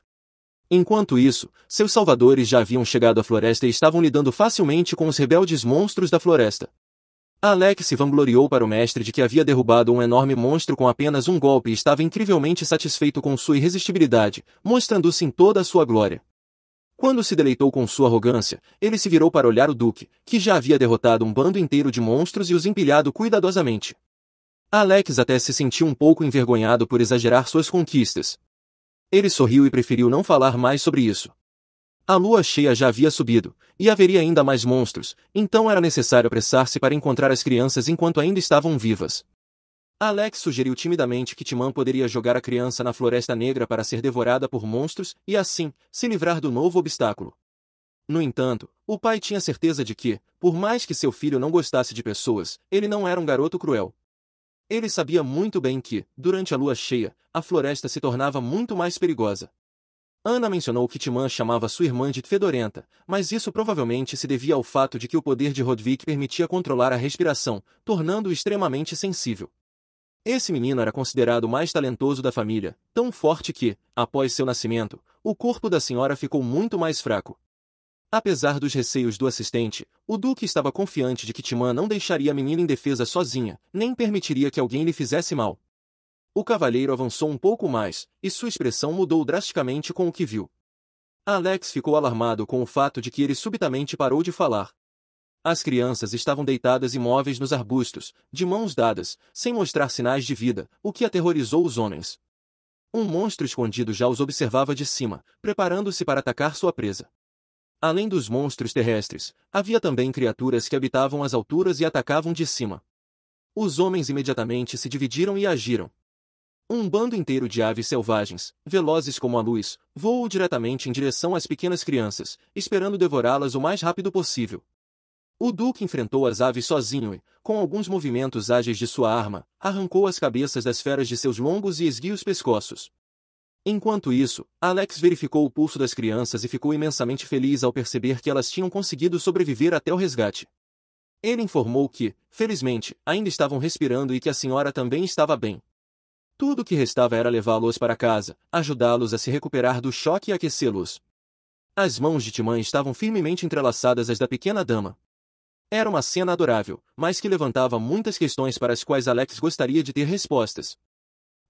Enquanto isso, seus salvadores já haviam chegado à floresta e estavam lidando facilmente com os rebeldes monstros da floresta. Alex se vangloriou para o mestre de que havia derrubado um enorme monstro com apenas um golpe e estava incrivelmente satisfeito com sua irresistibilidade, mostrando-se em toda a sua glória. Quando se deleitou com sua arrogância, ele se virou para olhar o Duque, que já havia derrotado um bando inteiro de monstros e os empilhado cuidadosamente. Alex até se sentiu um pouco envergonhado por exagerar suas conquistas. Ele sorriu e preferiu não falar mais sobre isso. A lua cheia já havia subido, e haveria ainda mais monstros, então era necessário apressar-se para encontrar as crianças enquanto ainda estavam vivas. Alex sugeriu timidamente que Timã poderia jogar a criança na Floresta Negra para ser devorada por monstros e, assim, se livrar do novo obstáculo. No entanto, o pai tinha certeza de que, por mais que seu filho não gostasse de pessoas, ele não era um garoto cruel. Ele sabia muito bem que, durante a lua cheia, a floresta se tornava muito mais perigosa. Ana mencionou que Timã chamava sua irmã de Fedorenta, mas isso provavelmente se devia ao fato de que o poder de Rodvik permitia controlar a respiração, tornando-o extremamente sensível. Esse menino era considerado o mais talentoso da família, tão forte que, após seu nascimento, o corpo da senhora ficou muito mais fraco. Apesar dos receios do assistente, o Duque estava confiante de que Timã não deixaria a menina indefesa sozinha, nem permitiria que alguém lhe fizesse mal. O cavalheiro avançou um pouco mais, e sua expressão mudou drasticamente com o que viu. Alex ficou alarmado com o fato de que ele subitamente parou de falar. As crianças estavam deitadas imóveis nos arbustos, de mãos dadas, sem mostrar sinais de vida, o que aterrorizou os homens. Um monstro escondido já os observava de cima, preparando-se para atacar sua presa. Além dos monstros terrestres, havia também criaturas que habitavam as alturas e atacavam de cima. Os homens imediatamente se dividiram e agiram. Um bando inteiro de aves selvagens, velozes como a luz, voou diretamente em direção às pequenas crianças, esperando devorá-las o mais rápido possível. O Duque enfrentou as aves sozinho e, com alguns movimentos ágeis de sua arma, arrancou as cabeças das feras de seus longos e esguios pescoços. Enquanto isso, Alex verificou o pulso das crianças e ficou imensamente feliz ao perceber que elas tinham conseguido sobreviver até o resgate. Ele informou que, felizmente, ainda estavam respirando e que a senhora também estava bem. Tudo o que restava era levá-los para casa, ajudá-los a se recuperar do choque e aquecê-los. As mãos de Timã estavam firmemente entrelaçadas às da pequena dama. Era uma cena adorável, mas que levantava muitas questões para as quais Alex gostaria de ter respostas.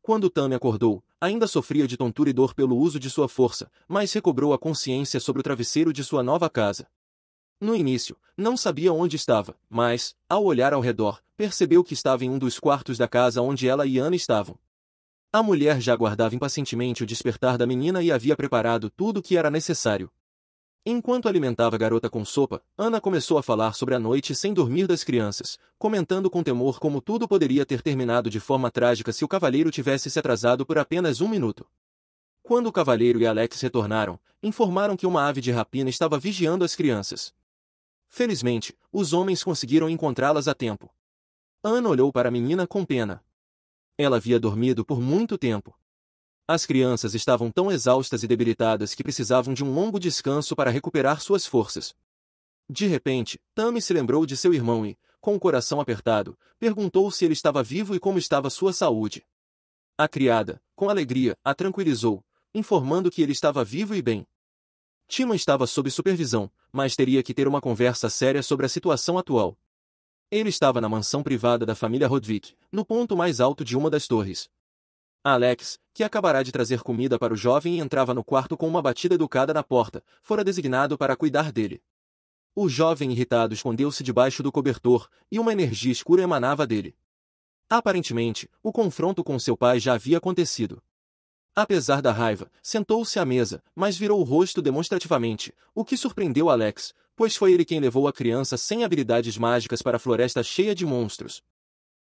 Quando Tammy acordou, ainda sofria de tontura e dor pelo uso de sua força, mas recobrou a consciência sobre o travesseiro de sua nova casa. No início, não sabia onde estava, mas, ao olhar ao redor, percebeu que estava em um dos quartos da casa onde ela e Ana estavam. A mulher já aguardava impacientemente o despertar da menina e havia preparado tudo o que era necessário. Enquanto alimentava a garota com sopa, Ana começou a falar sobre a noite sem dormir das crianças, comentando com temor como tudo poderia ter terminado de forma trágica se o cavalheiro tivesse se atrasado por apenas um minuto. Quando o cavalheiro e Alex retornaram, informaram que uma ave de rapina estava vigiando as crianças. Felizmente, os homens conseguiram encontrá-las a tempo. Ana olhou para a menina com pena. Ela havia dormido por muito tempo. As crianças estavam tão exaustas e debilitadas que precisavam de um longo descanso para recuperar suas forças. De repente, Tammy se lembrou de seu irmão e, com o coração apertado, perguntou se ele estava vivo e como estava sua saúde. A criada, com alegria, a tranquilizou, informando que ele estava vivo e bem. Timon estava sob supervisão, mas teria que ter uma conversa séria sobre a situação atual. Ele estava na mansão privada da família Rodvik, no ponto mais alto de uma das torres. Alex, que acabará de trazer comida para o jovem e entrava no quarto com uma batida educada na porta, fora designado para cuidar dele. O jovem irritado escondeu-se debaixo do cobertor, e uma energia escura emanava dele. Aparentemente, o confronto com seu pai já havia acontecido. Apesar da raiva, sentou-se à mesa, mas virou o rosto demonstrativamente, o que surpreendeu Alex, pois foi ele quem levou a criança sem habilidades mágicas para a floresta cheia de monstros.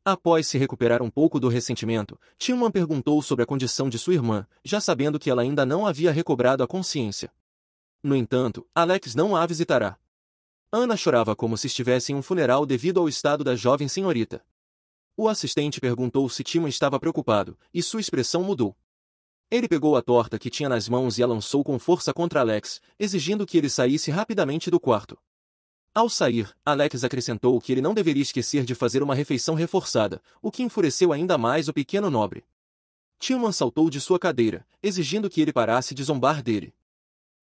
Após se recuperar um pouco do ressentimento, Tillman perguntou sobre a condição de sua irmã, já sabendo que ela ainda não havia recobrado a consciência. No entanto, Alex não a visitará. Ana chorava como se estivesse em um funeral devido ao estado da jovem senhorita. O assistente perguntou se Tillman estava preocupado, e sua expressão mudou. Ele pegou a torta que tinha nas mãos e a lançou com força contra Alex, exigindo que ele saísse rapidamente do quarto. Ao sair, Alex acrescentou que ele não deveria esquecer de fazer uma refeição reforçada, o que enfureceu ainda mais o pequeno nobre. Tillman saltou de sua cadeira, exigindo que ele parasse de zombar dele.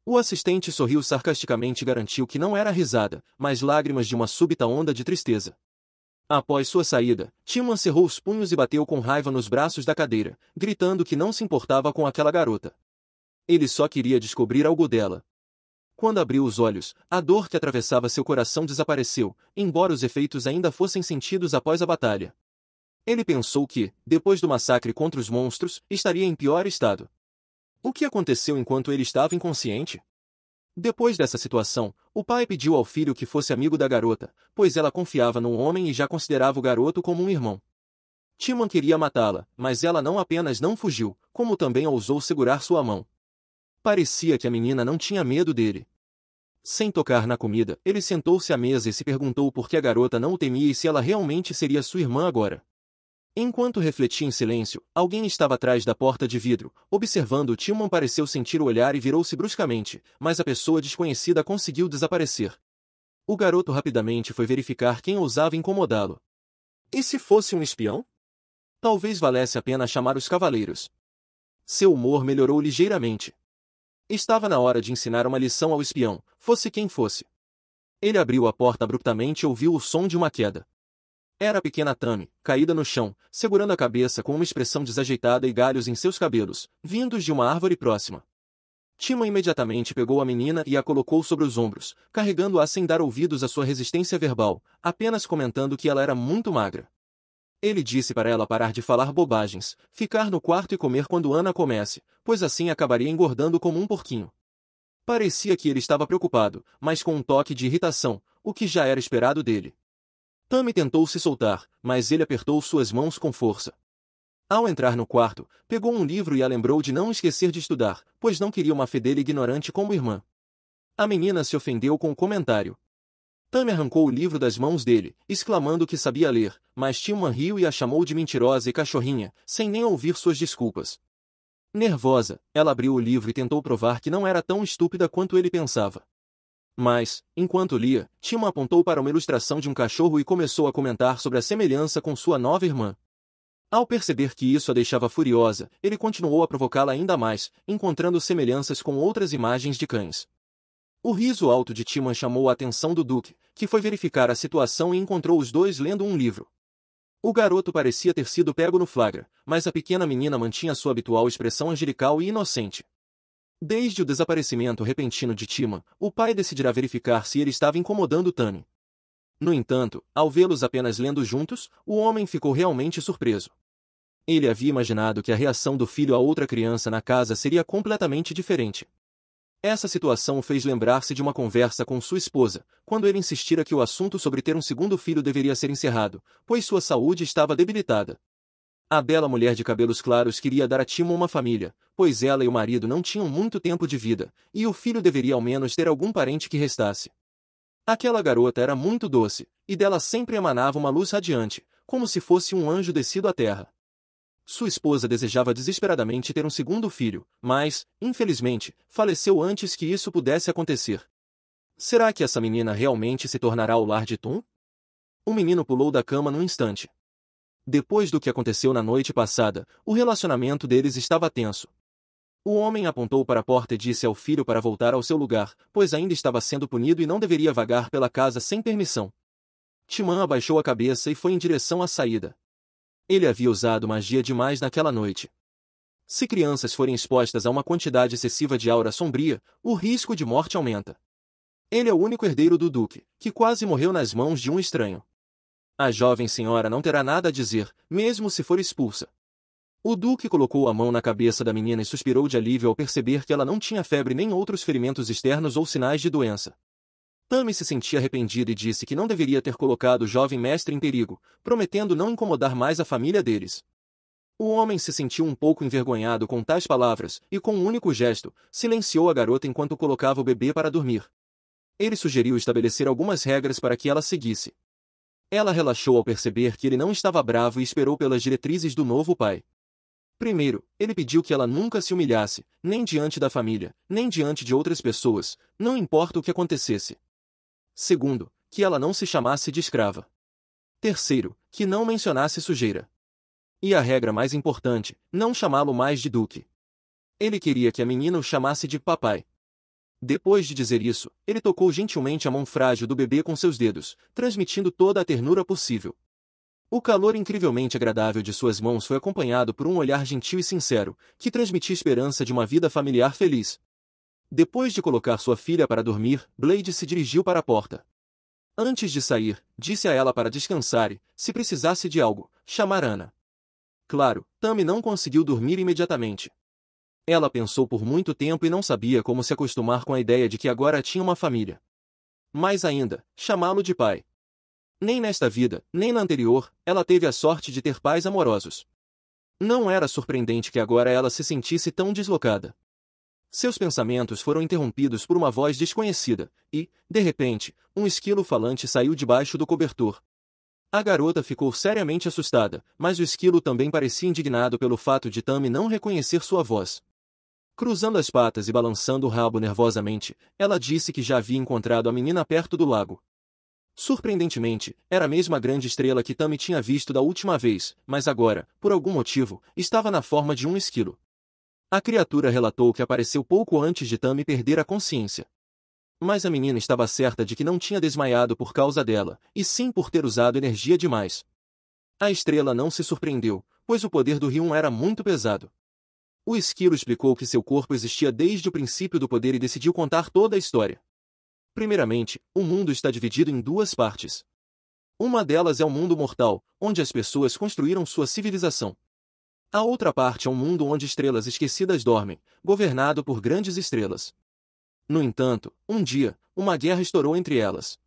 O assistente sorriu sarcasticamente e garantiu que não era risada, mas lágrimas de uma súbita onda de tristeza. Após sua saída, Tillman cerrou os punhos e bateu com raiva nos braços da cadeira, gritando que não se importava com aquela garota. Ele só queria descobrir algo dela. Quando abriu os olhos, a dor que atravessava seu coração desapareceu, embora os efeitos ainda fossem sentidos após a batalha. Ele pensou que, depois do massacre contra os monstros, estaria em pior estado. O que aconteceu enquanto ele estava inconsciente? Depois dessa situação, o pai pediu ao filho que fosse amigo da garota, pois ela confiava no homem e já considerava o garoto como um irmão. Tillman queria matá-la, mas ela não apenas não fugiu, como também ousou segurar sua mão. Parecia que a menina não tinha medo dele. Sem tocar na comida, ele sentou-se à mesa e se perguntou por que a garota não o temia e se ela realmente seria sua irmã agora. Enquanto refletia em silêncio, alguém estava atrás da porta de vidro. Observando, Tillman pareceu sentir o olhar e virou-se bruscamente, mas a pessoa desconhecida conseguiu desaparecer. O garoto rapidamente foi verificar quem ousava incomodá-lo. E se fosse um espião? Talvez valesse a pena chamar os cavaleiros. Seu humor melhorou ligeiramente. Estava na hora de ensinar uma lição ao espião, fosse quem fosse. Ele abriu a porta abruptamente e ouviu o som de uma queda. Era a pequena Tammy, caída no chão, segurando a cabeça com uma expressão desajeitada e galhos em seus cabelos, vindos de uma árvore próxima. Tillman imediatamente pegou a menina e a colocou sobre os ombros, carregando-a sem dar ouvidos à sua resistência verbal, apenas comentando que ela era muito magra. Ele disse para ela parar de falar bobagens, ficar no quarto e comer quando Ana comece, pois assim acabaria engordando como um porquinho. Parecia que ele estava preocupado, mas com um toque de irritação, o que já era esperado dele. Tammy tentou se soltar, mas ele apertou suas mãos com força. Ao entrar no quarto, pegou um livro e a lembrou de não esquecer de estudar, pois não queria uma fedelha ignorante como irmã. A menina se ofendeu com o comentário. Tammy arrancou o livro das mãos dele, exclamando que sabia ler, mas Tillman riu e a chamou de mentirosa e cachorrinha, sem nem ouvir suas desculpas. Nervosa, ela abriu o livro e tentou provar que não era tão estúpida quanto ele pensava. Mas, enquanto lia, Tillman apontou para uma ilustração de um cachorro e começou a comentar sobre a semelhança com sua nova irmã. Ao perceber que isso a deixava furiosa, ele continuou a provocá-la ainda mais, encontrando semelhanças com outras imagens de cães. O riso alto de Tillman chamou a atenção do Duque, que foi verificar a situação e encontrou os dois lendo um livro. O garoto parecia ter sido pego no flagra, mas a pequena menina mantinha sua habitual expressão angelical e inocente. Desde o desaparecimento repentino de Tillman, o pai decidirá verificar se ele estava incomodando Tammy. No entanto, ao vê-los apenas lendo juntos, o homem ficou realmente surpreso. Ele havia imaginado que a reação do filho a outra criança na casa seria completamente diferente. Essa situação o fez lembrar-se de uma conversa com sua esposa, quando ele insistira que o assunto sobre ter um segundo filho deveria ser encerrado, pois sua saúde estava debilitada. A bela mulher de cabelos claros queria dar a Timo uma família, pois ela e o marido não tinham muito tempo de vida, e o filho deveria ao menos ter algum parente que restasse. Aquela garota era muito doce, e dela sempre emanava uma luz radiante, como se fosse um anjo descido à terra. Sua esposa desejava desesperadamente ter um segundo filho, mas, infelizmente, faleceu antes que isso pudesse acontecer. Será que essa menina realmente se tornará o lar de Tom? O menino pulou da cama num instante. Depois do que aconteceu na noite passada, o relacionamento deles estava tenso. O homem apontou para a porta e disse ao filho para voltar ao seu lugar, pois ainda estava sendo punido e não deveria vagar pela casa sem permissão. Timã abaixou a cabeça e foi em direção à saída. Ele havia usado magia demais naquela noite. Se crianças forem expostas a uma quantidade excessiva de aura sombria, o risco de morte aumenta. Ele é o único herdeiro do duque, que quase morreu nas mãos de um estranho. A jovem senhora não terá nada a dizer, mesmo se for expulsa. O duque colocou a mão na cabeça da menina e suspirou de alívio ao perceber que ela não tinha febre nem outros ferimentos externos ou sinais de doença. Tami se sentia arrependida e disse que não deveria ter colocado o jovem mestre em perigo, prometendo não incomodar mais a família deles. O homem se sentiu um pouco envergonhado com tais palavras, e com um único gesto, silenciou a garota enquanto colocava o bebê para dormir. Ele sugeriu estabelecer algumas regras para que ela seguisse. Ela relaxou ao perceber que ele não estava bravo e esperou pelas diretrizes do novo pai. Primeiro, ele pediu que ela nunca se humilhasse, nem diante da família, nem diante de outras pessoas, não importa o que acontecesse. Segundo, que ela não se chamasse de escrava. Terceiro, que não mencionasse sujeira. E a regra mais importante, não chamá-lo mais de duque. Ele queria que a menina o chamasse de papai. Depois de dizer isso, ele tocou gentilmente a mão frágil do bebê com seus dedos, transmitindo toda a ternura possível. O calor incrivelmente agradável de suas mãos foi acompanhado por um olhar gentil e sincero, que transmitia esperança de uma vida familiar feliz. Depois de colocar sua filha para dormir, Blade se dirigiu para a porta. Antes de sair, disse a ela para descansar e, se precisasse de algo, chamar Ana. Claro, Tami não conseguiu dormir imediatamente. Ela pensou por muito tempo e não sabia como se acostumar com a ideia de que agora tinha uma família. Mais ainda, chamá-lo de pai. Nem nesta vida, nem na anterior, ela teve a sorte de ter pais amorosos. Não era surpreendente que agora ela se sentisse tão deslocada. Seus pensamentos foram interrompidos por uma voz desconhecida, e, de repente, um esquilo falante saiu debaixo do cobertor. A garota ficou seriamente assustada, mas o esquilo também parecia indignado pelo fato de Tami não reconhecer sua voz. Cruzando as patas e balançando o rabo nervosamente, ela disse que já havia encontrado a menina perto do lago. Surpreendentemente, era a mesma grande estrela que Tami tinha visto da última vez, mas agora, por algum motivo, estava na forma de um esquilo. A criatura relatou que apareceu pouco antes de Tami perder a consciência. Mas a menina estava certa de que não tinha desmaiado por causa dela, e sim por ter usado energia demais. A estrela não se surpreendeu, pois o poder do Ryun era muito pesado. O esquilo explicou que seu corpo existia desde o princípio do poder e decidiu contar toda a história. Primeiramente, o mundo está dividido em duas partes. Uma delas é o mundo mortal, onde as pessoas construíram sua civilização. A outra parte é um mundo onde estrelas esquecidas dormem, governado por grandes estrelas. No entanto, um dia, uma guerra estourou entre elas.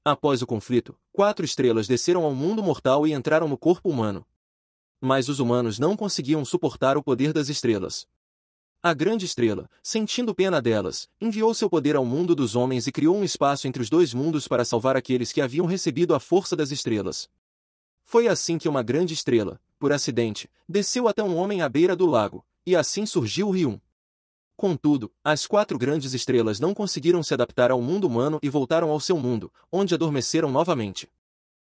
Após o conflito, 4 estrelas desceram ao mundo mortal e entraram no corpo humano. Mas os humanos não conseguiam suportar o poder das estrelas. A grande estrela, sentindo pena delas, enviou seu poder ao mundo dos homens e criou um espaço entre os dois mundos para salvar aqueles que haviam recebido a força das estrelas. Foi assim que uma grande estrela, por acidente, desceu até um homem à beira do lago, e assim surgiu o Ryun. Contudo, as 4 grandes estrelas não conseguiram se adaptar ao mundo humano e voltaram ao seu mundo, onde adormeceram novamente.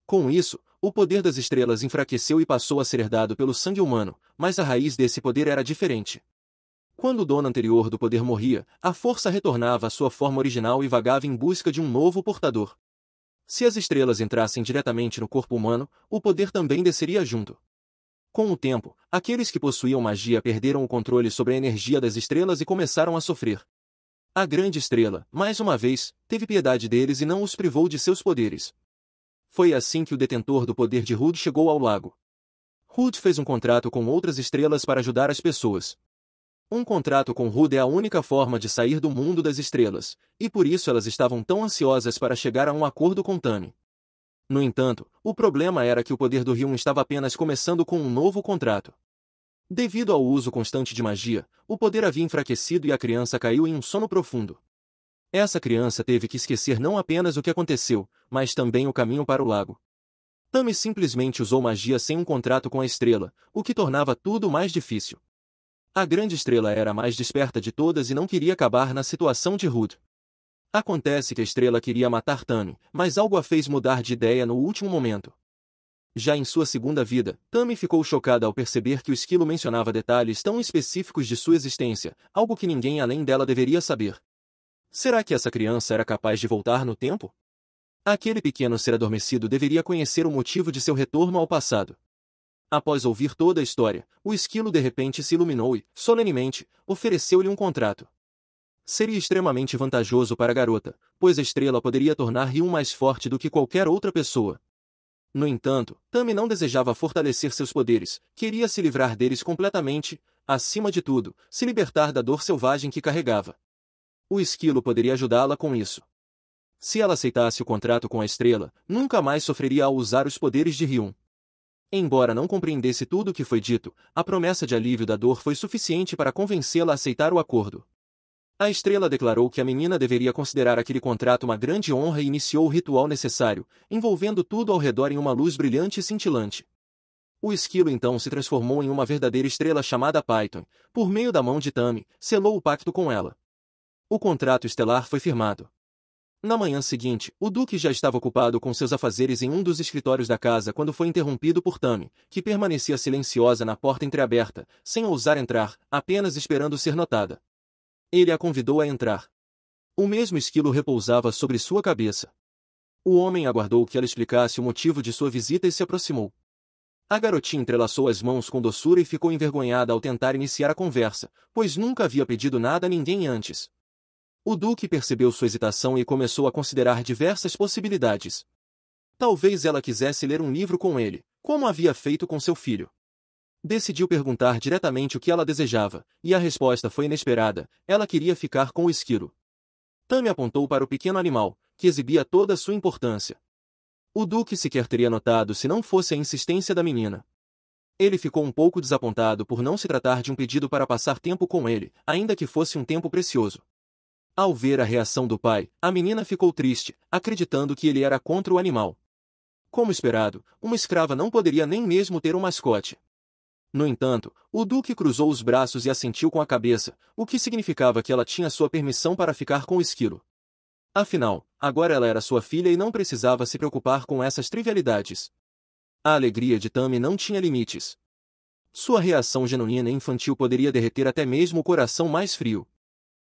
Com isso, o poder das estrelas enfraqueceu e passou a ser herdado pelo sangue humano, mas a raiz desse poder era diferente. Quando o dono anterior do poder morria, a força retornava à sua forma original e vagava em busca de um novo portador. Se as estrelas entrassem diretamente no corpo humano, o poder também desceria junto. Com o tempo, aqueles que possuíam magia perderam o controle sobre a energia das estrelas e começaram a sofrer. A grande estrela, mais uma vez, teve piedade deles e não os privou de seus poderes. Foi assim que o detentor do poder de Rud chegou ao lago. Ruth fez um contrato com outras estrelas para ajudar as pessoas. Um contrato com Ruth é a única forma de sair do mundo das estrelas, e por isso elas estavam tão ansiosas para chegar a um acordo com Tammy. No entanto, o problema era que o poder do Ryun estava apenas começando com um novo contrato. Devido ao uso constante de magia, o poder havia enfraquecido e a criança caiu em um sono profundo. Essa criança teve que esquecer não apenas o que aconteceu, mas também o caminho para o lago. Tammy simplesmente usou magia sem um contrato com a estrela, o que tornava tudo mais difícil. A grande estrela era a mais desperta de todas e não queria acabar na situação de Ruth. Acontece que a estrela queria matar Tammy, mas algo a fez mudar de ideia no último momento. Já em sua segunda vida, Tammy ficou chocada ao perceber que o esquilo mencionava detalhes tão específicos de sua existência, algo que ninguém além dela deveria saber. Será que essa criança era capaz de voltar no tempo? Aquele pequeno ser adormecido deveria conhecer o motivo de seu retorno ao passado. Após ouvir toda a história, o esquilo de repente se iluminou e, solenemente, ofereceu-lhe um contrato. Seria extremamente vantajoso para a garota, pois a estrela poderia tornar Ryun mais forte do que qualquer outra pessoa. No entanto, Tammy não desejava fortalecer seus poderes, queria se livrar deles completamente, acima de tudo, se libertar da dor selvagem que carregava. O esquilo poderia ajudá-la com isso. Se ela aceitasse o contrato com a estrela, nunca mais sofreria ao usar os poderes de Ryun. Embora não compreendesse tudo o que foi dito, a promessa de alívio da dor foi suficiente para convencê-la a aceitar o acordo. A estrela declarou que a menina deveria considerar aquele contrato uma grande honra e iniciou o ritual necessário, envolvendo tudo ao redor em uma luz brilhante e cintilante. O esquilo então se transformou em uma verdadeira estrela chamada Python, por meio da mão de Tammy, selou o pacto com ela. O contrato estelar foi firmado. Na manhã seguinte, o Duque já estava ocupado com seus afazeres em um dos escritórios da casa quando foi interrompido por Tammy, que permanecia silenciosa na porta entreaberta, sem ousar entrar, apenas esperando ser notada. Ele a convidou a entrar. O mesmo esquilo repousava sobre sua cabeça. O homem aguardou que ela explicasse o motivo de sua visita e se aproximou. A garotinha entrelaçou as mãos com doçura e ficou envergonhada ao tentar iniciar a conversa, pois nunca havia pedido nada a ninguém antes. O Duque percebeu sua hesitação e começou a considerar diversas possibilidades. Talvez ela quisesse ler um livro com ele, como havia feito com seu filho. Decidiu perguntar diretamente o que ela desejava, e a resposta foi inesperada: ela queria ficar com o esquilo. Tammy apontou para o pequeno animal, que exibia toda a sua importância. O Duque sequer teria notado se não fosse a insistência da menina. Ele ficou um pouco desapontado por não se tratar de um pedido para passar tempo com ele, ainda que fosse um tempo precioso. Ao ver a reação do pai, a menina ficou triste, acreditando que ele era contra o animal. Como esperado, uma escrava não poderia nem mesmo ter um mascote. No entanto, o Duque cruzou os braços e assentiu com a cabeça, o que significava que ela tinha sua permissão para ficar com o esquilo. Afinal, agora ela era sua filha e não precisava se preocupar com essas trivialidades. A alegria de Tammy não tinha limites. Sua reação genuína e infantil poderia derreter até mesmo o coração mais frio.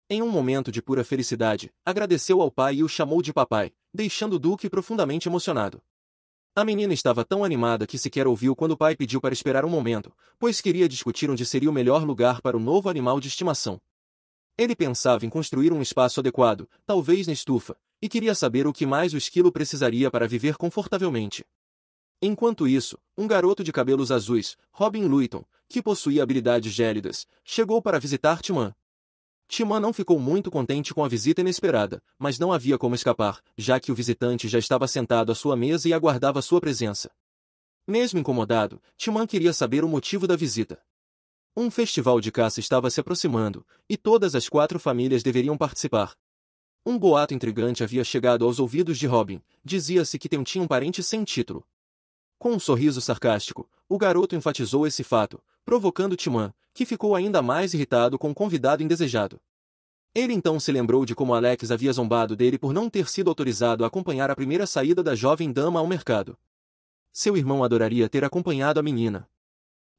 Em um momento de pura felicidade, agradeceu ao pai e o chamou de papai, deixando o Duque profundamente emocionado. A menina estava tão animada que sequer ouviu quando o pai pediu para esperar um momento, pois queria discutir onde seria o melhor lugar para o novo animal de estimação. Ele pensava em construir um espaço adequado, talvez na estufa, e queria saber o que mais o esquilo precisaria para viver confortavelmente. Enquanto isso, um garoto de cabelos azuis, Robin Luiton, que possuía habilidades gélidas, chegou para visitar Timã. Timã não ficou muito contente com a visita inesperada, mas não havia como escapar, já que o visitante já estava sentado à sua mesa e aguardava sua presença. Mesmo incomodado, Timã queria saber o motivo da visita. Um festival de caça estava se aproximando, e todas as 4 famílias deveriam participar. Um boato intrigante havia chegado aos ouvidos de Robin, dizia-se que tinha um parente sem título. Com um sorriso sarcástico, o garoto enfatizou esse fato, provocando Timã, que ficou ainda mais irritado com o convidado indesejado. Ele então se lembrou de como Alex havia zombado dele por não ter sido autorizado a acompanhar a primeira saída da jovem dama ao mercado. Seu irmão adoraria ter acompanhado a menina.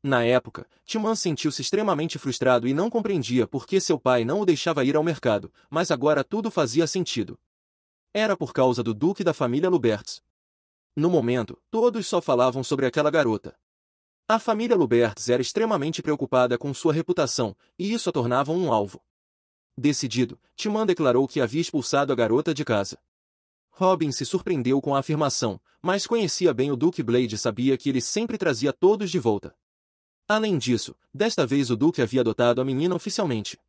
Na época, Timã sentiu-se extremamente frustrado e não compreendia por que seu pai não o deixava ir ao mercado, mas agora tudo fazia sentido. Era por causa do duque da família Lubertz. No momento, todos só falavam sobre aquela garota. A família Lubertz era extremamente preocupada com sua reputação, e isso a tornava um alvo. Decidido, Timã declarou que havia expulsado a garota de casa. Robin se surpreendeu com a afirmação, mas conhecia bem o Duque Blade e sabia que ele sempre trazia todos de volta. Além disso, desta vez o Duque havia adotado a menina oficialmente.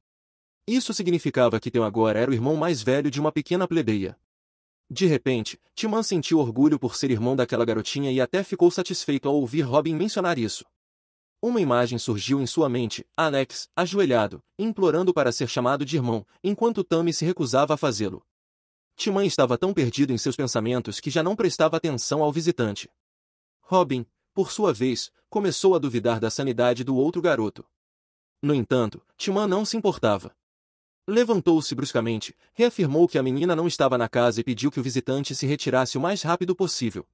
Isso significava que Theon agora era o irmão mais velho de uma pequena plebeia. De repente, Timon sentiu orgulho por ser irmão daquela garotinha e até ficou satisfeito ao ouvir Robin mencionar isso. Uma imagem surgiu em sua mente, Alex, ajoelhado, implorando para ser chamado de irmão, enquanto Tammy se recusava a fazê-lo. Timon estava tão perdido em seus pensamentos que já não prestava atenção ao visitante. Robin, por sua vez, começou a duvidar da sanidade do outro garoto. No entanto, Timon não se importava. Levantou-se bruscamente, reafirmou que a menina não estava na casa e pediu que o visitante se retirasse o mais rápido possível.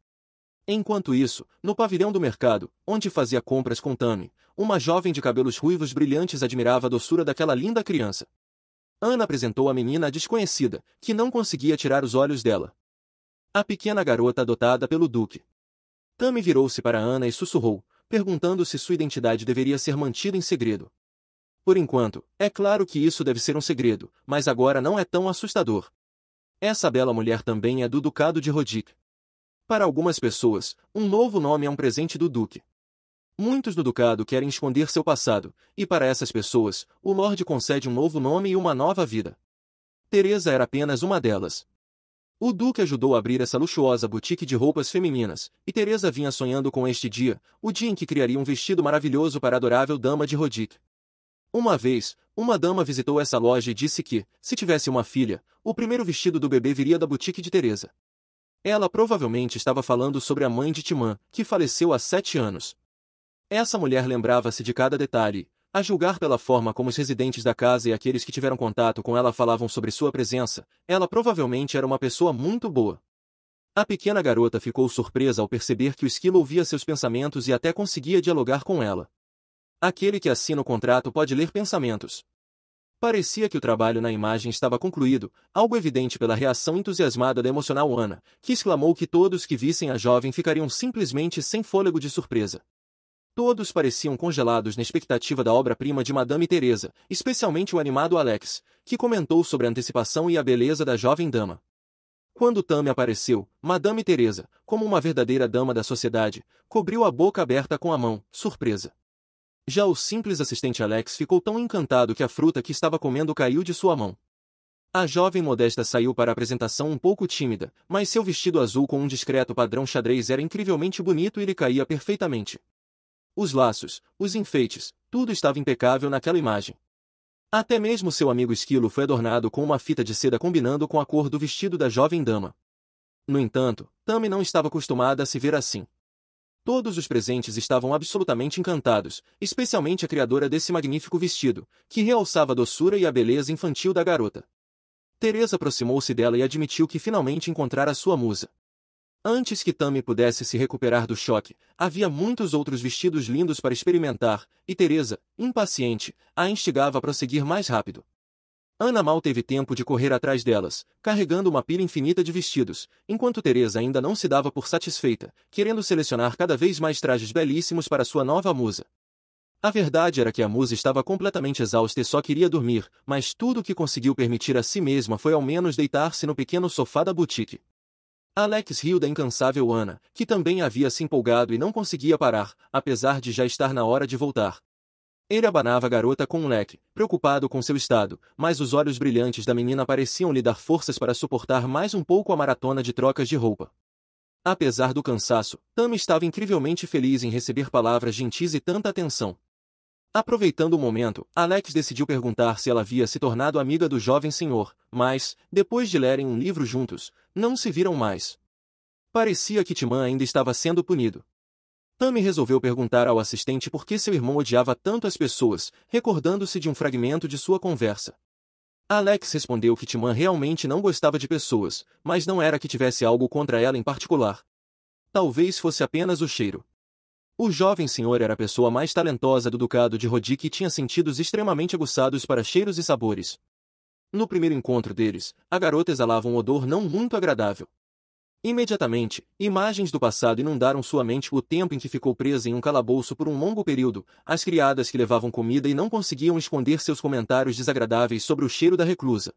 Enquanto isso, no pavilhão do mercado, onde fazia compras com Tammy, uma jovem de cabelos ruivos brilhantes admirava a doçura daquela linda criança. Ana apresentou a menina à desconhecida, que não conseguia tirar os olhos dela. A pequena garota adotada pelo Duque. Tammy virou-se para Ana e sussurrou, perguntando se sua identidade deveria ser mantida em segredo. Por enquanto, é claro que isso deve ser um segredo, mas agora não é tão assustador. Essa bela mulher também é do Ducado de Rodick. Para algumas pessoas, um novo nome é um presente do Duque. Muitos no Ducado querem esconder seu passado, e para essas pessoas, o Lorde concede um novo nome e uma nova vida. Teresa era apenas uma delas. O Duque ajudou a abrir essa luxuosa boutique de roupas femininas, e Teresa vinha sonhando com este dia, o dia em que criaria um vestido maravilhoso para a adorável dama de Rodick. Uma vez, uma dama visitou essa loja e disse que, se tivesse uma filha, o primeiro vestido do bebê viria da boutique de Teresa. Ela provavelmente estava falando sobre a mãe de Timon, que faleceu há 7 anos. Essa mulher lembrava-se de cada detalhe, a julgar pela forma como os residentes da casa e aqueles que tiveram contato com ela falavam sobre sua presença, ela provavelmente era uma pessoa muito boa. A pequena garota ficou surpresa ao perceber que o esquilo ouvia seus pensamentos e até conseguia dialogar com ela. Aquele que assina o contrato pode ler pensamentos. Parecia que o trabalho na imagem estava concluído, algo evidente pela reação entusiasmada da emocional Ana, que exclamou que todos que vissem a jovem ficariam simplesmente sem fôlego de surpresa. Todos pareciam congelados na expectativa da obra-prima de Madame Teresa, especialmente o animado Alex, que comentou sobre a antecipação e a beleza da jovem dama. Quando Tammy apareceu, Madame Teresa, como uma verdadeira dama da sociedade, cobriu a boca aberta com a mão, surpresa. Já o simples assistente Alex ficou tão encantado que a fruta que estava comendo caiu de sua mão. A jovem modesta saiu para a apresentação um pouco tímida, mas seu vestido azul com um discreto padrão xadrez era incrivelmente bonito e lhe caía perfeitamente. Os laços, os enfeites, tudo estava impecável naquela imagem. Até mesmo seu amigo esquilo foi adornado com uma fita de seda combinando com a cor do vestido da jovem dama. No entanto, Tammy não estava acostumada a se ver assim. Todos os presentes estavam absolutamente encantados, especialmente a criadora desse magnífico vestido, que realçava a doçura e a beleza infantil da garota. Teresa aproximou-se dela e admitiu que finalmente encontrara sua musa. Antes que Tammy pudesse se recuperar do choque, havia muitos outros vestidos lindos para experimentar, e Teresa, impaciente, a instigava a prosseguir mais rápido. Ana mal teve tempo de correr atrás delas, carregando uma pilha infinita de vestidos, enquanto Teresa ainda não se dava por satisfeita, querendo selecionar cada vez mais trajes belíssimos para sua nova musa. A verdade era que a musa estava completamente exausta e só queria dormir, mas tudo o que conseguiu permitir a si mesma foi ao menos deitar-se no pequeno sofá da boutique. Alex riu da incansável Ana, que também havia se empolgado e não conseguia parar, apesar de já estar na hora de voltar. Ele abanava a garota com um leque, preocupado com seu estado, mas os olhos brilhantes da menina pareciam lhe dar forças para suportar mais um pouco a maratona de trocas de roupa. Apesar do cansaço, Tammy estava incrivelmente feliz em receber palavras gentis e tanta atenção. Aproveitando o momento, Alex decidiu perguntar se ela havia se tornado amiga do jovem senhor, mas, depois de lerem um livro juntos, não se viram mais. Parecia que Timon ainda estava sendo punido. Tammy resolveu perguntar ao assistente por que seu irmão odiava tanto as pessoas, recordando-se de um fragmento de sua conversa. Alex respondeu que Timon realmente não gostava de pessoas, mas não era que tivesse algo contra ela em particular. Talvez fosse apenas o cheiro. O jovem senhor era a pessoa mais talentosa do Ducado de Rodick e tinha sentidos extremamente aguçados para cheiros e sabores. No primeiro encontro deles, a garota exalava um odor não muito agradável. Imediatamente, imagens do passado inundaram sua mente. O tempo em que ficou presa em um calabouço por um longo período, as criadas que levavam comida e não conseguiam esconder seus comentários desagradáveis sobre o cheiro da reclusa.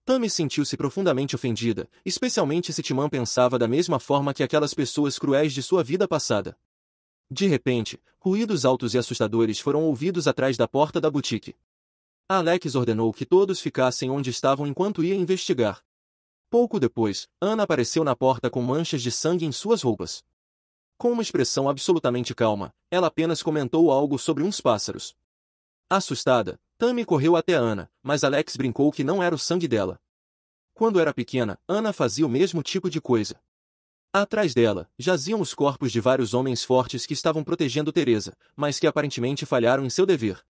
Tammy sentiu-se profundamente ofendida, especialmente se Timã pensava da mesma forma que aquelas pessoas cruéis de sua vida passada. De repente, ruídos altos e assustadores foram ouvidos atrás da porta da boutique. Alex ordenou que todos ficassem onde estavam enquanto ia investigar. Pouco depois, Anna apareceu na porta com manchas de sangue em suas roupas. Com uma expressão absolutamente calma, ela apenas comentou algo sobre uns pássaros. Assustada, Tammy correu até Anna, mas Alex brincou que não era o sangue dela. Quando era pequena, Anna fazia o mesmo tipo de coisa. Atrás dela, jaziam os corpos de vários homens fortes que estavam protegendo Teresa, mas que aparentemente falharam em seu dever.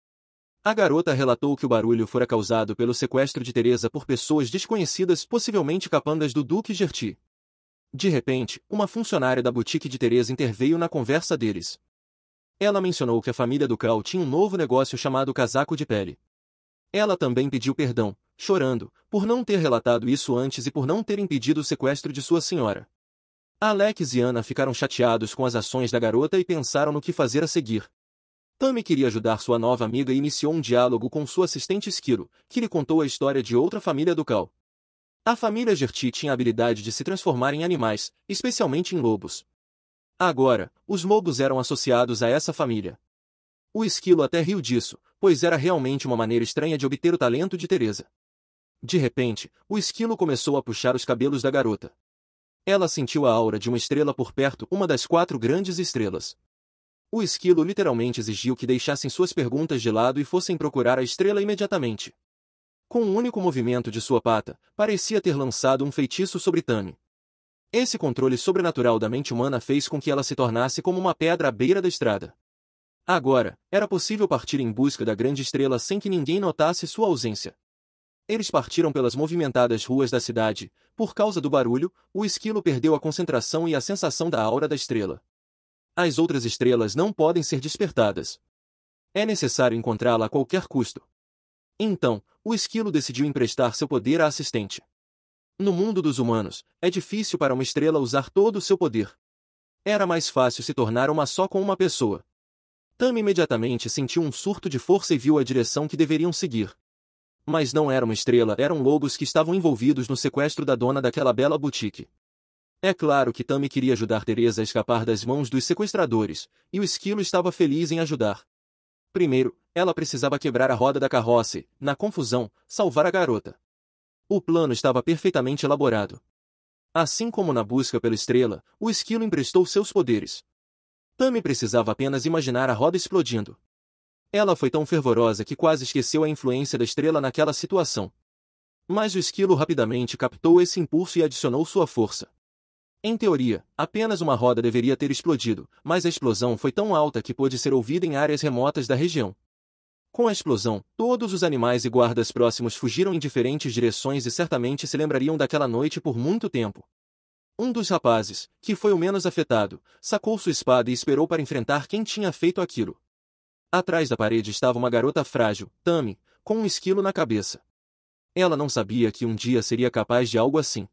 A garota relatou que o barulho fora causado pelo sequestro de Teresa por pessoas desconhecidas, possivelmente capangas do Duque Gertie. De repente, uma funcionária da boutique de Teresa interveio na conversa deles. Ela mencionou que a família Ducal tinha um novo negócio chamado casaco de pele. Ela também pediu perdão, chorando, por não ter relatado isso antes e por não ter impedido o sequestro de sua senhora. Alex e Anna ficaram chateados com as ações da garota e pensaram no que fazer a seguir. Tammy queria ajudar sua nova amiga e iniciou um diálogo com sua assistente Skiro, que lhe contou a história de outra família Ducal. A família Gertie tinha a habilidade de se transformar em animais, especialmente em lobos. Agora, os lobos eram associados a essa família. O esquilo até riu disso, pois era realmente uma maneira estranha de obter o talento de Teresa. De repente, o esquilo começou a puxar os cabelos da garota. Ela sentiu a aura de uma estrela por perto, uma das 4 grandes estrelas. O esquilo literalmente exigiu que deixassem suas perguntas de lado e fossem procurar a estrela imediatamente. Com um único movimento de sua pata, parecia ter lançado um feitiço sobre Tammy. Esse controle sobrenatural da mente humana fez com que ela se tornasse como uma pedra à beira da estrada. Agora, era possível partir em busca da grande estrela sem que ninguém notasse sua ausência. Eles partiram pelas movimentadas ruas da cidade. Por causa do barulho, o esquilo perdeu a concentração e a sensação da aura da estrela. As outras estrelas não podem ser despertadas. É necessário encontrá-la a qualquer custo. Então, o esquilo decidiu emprestar seu poder à assistente. No mundo dos humanos, é difícil para uma estrela usar todo o seu poder. Era mais fácil se tornar uma só com uma pessoa. Tammy imediatamente sentiu um surto de força e viu a direção que deveriam seguir. Mas não era uma estrela, eram lobos que estavam envolvidos no sequestro da dona daquela bela boutique. É claro que Tammy queria ajudar Teresa a escapar das mãos dos sequestradores, e o esquilo estava feliz em ajudar. Primeiro, ela precisava quebrar a roda da carroça e, na confusão, salvar a garota. O plano estava perfeitamente elaborado. Assim como na busca pela estrela, o esquilo emprestou seus poderes. Tammy precisava apenas imaginar a roda explodindo. Ela foi tão fervorosa que quase esqueceu a influência da estrela naquela situação. Mas o esquilo rapidamente captou esse impulso e adicionou sua força. Em teoria, apenas uma roda deveria ter explodido, mas a explosão foi tão alta que pôde ser ouvida em áreas remotas da região. Com a explosão, todos os animais e guardas próximos fugiram em diferentes direções e certamente se lembrariam daquela noite por muito tempo. Um dos rapazes, que foi o menos afetado, sacou sua espada e esperou para enfrentar quem tinha feito aquilo. Atrás da parede estava uma garota frágil, Tammy, com um esquilo na cabeça. Ela não sabia que um dia seria capaz de algo assim.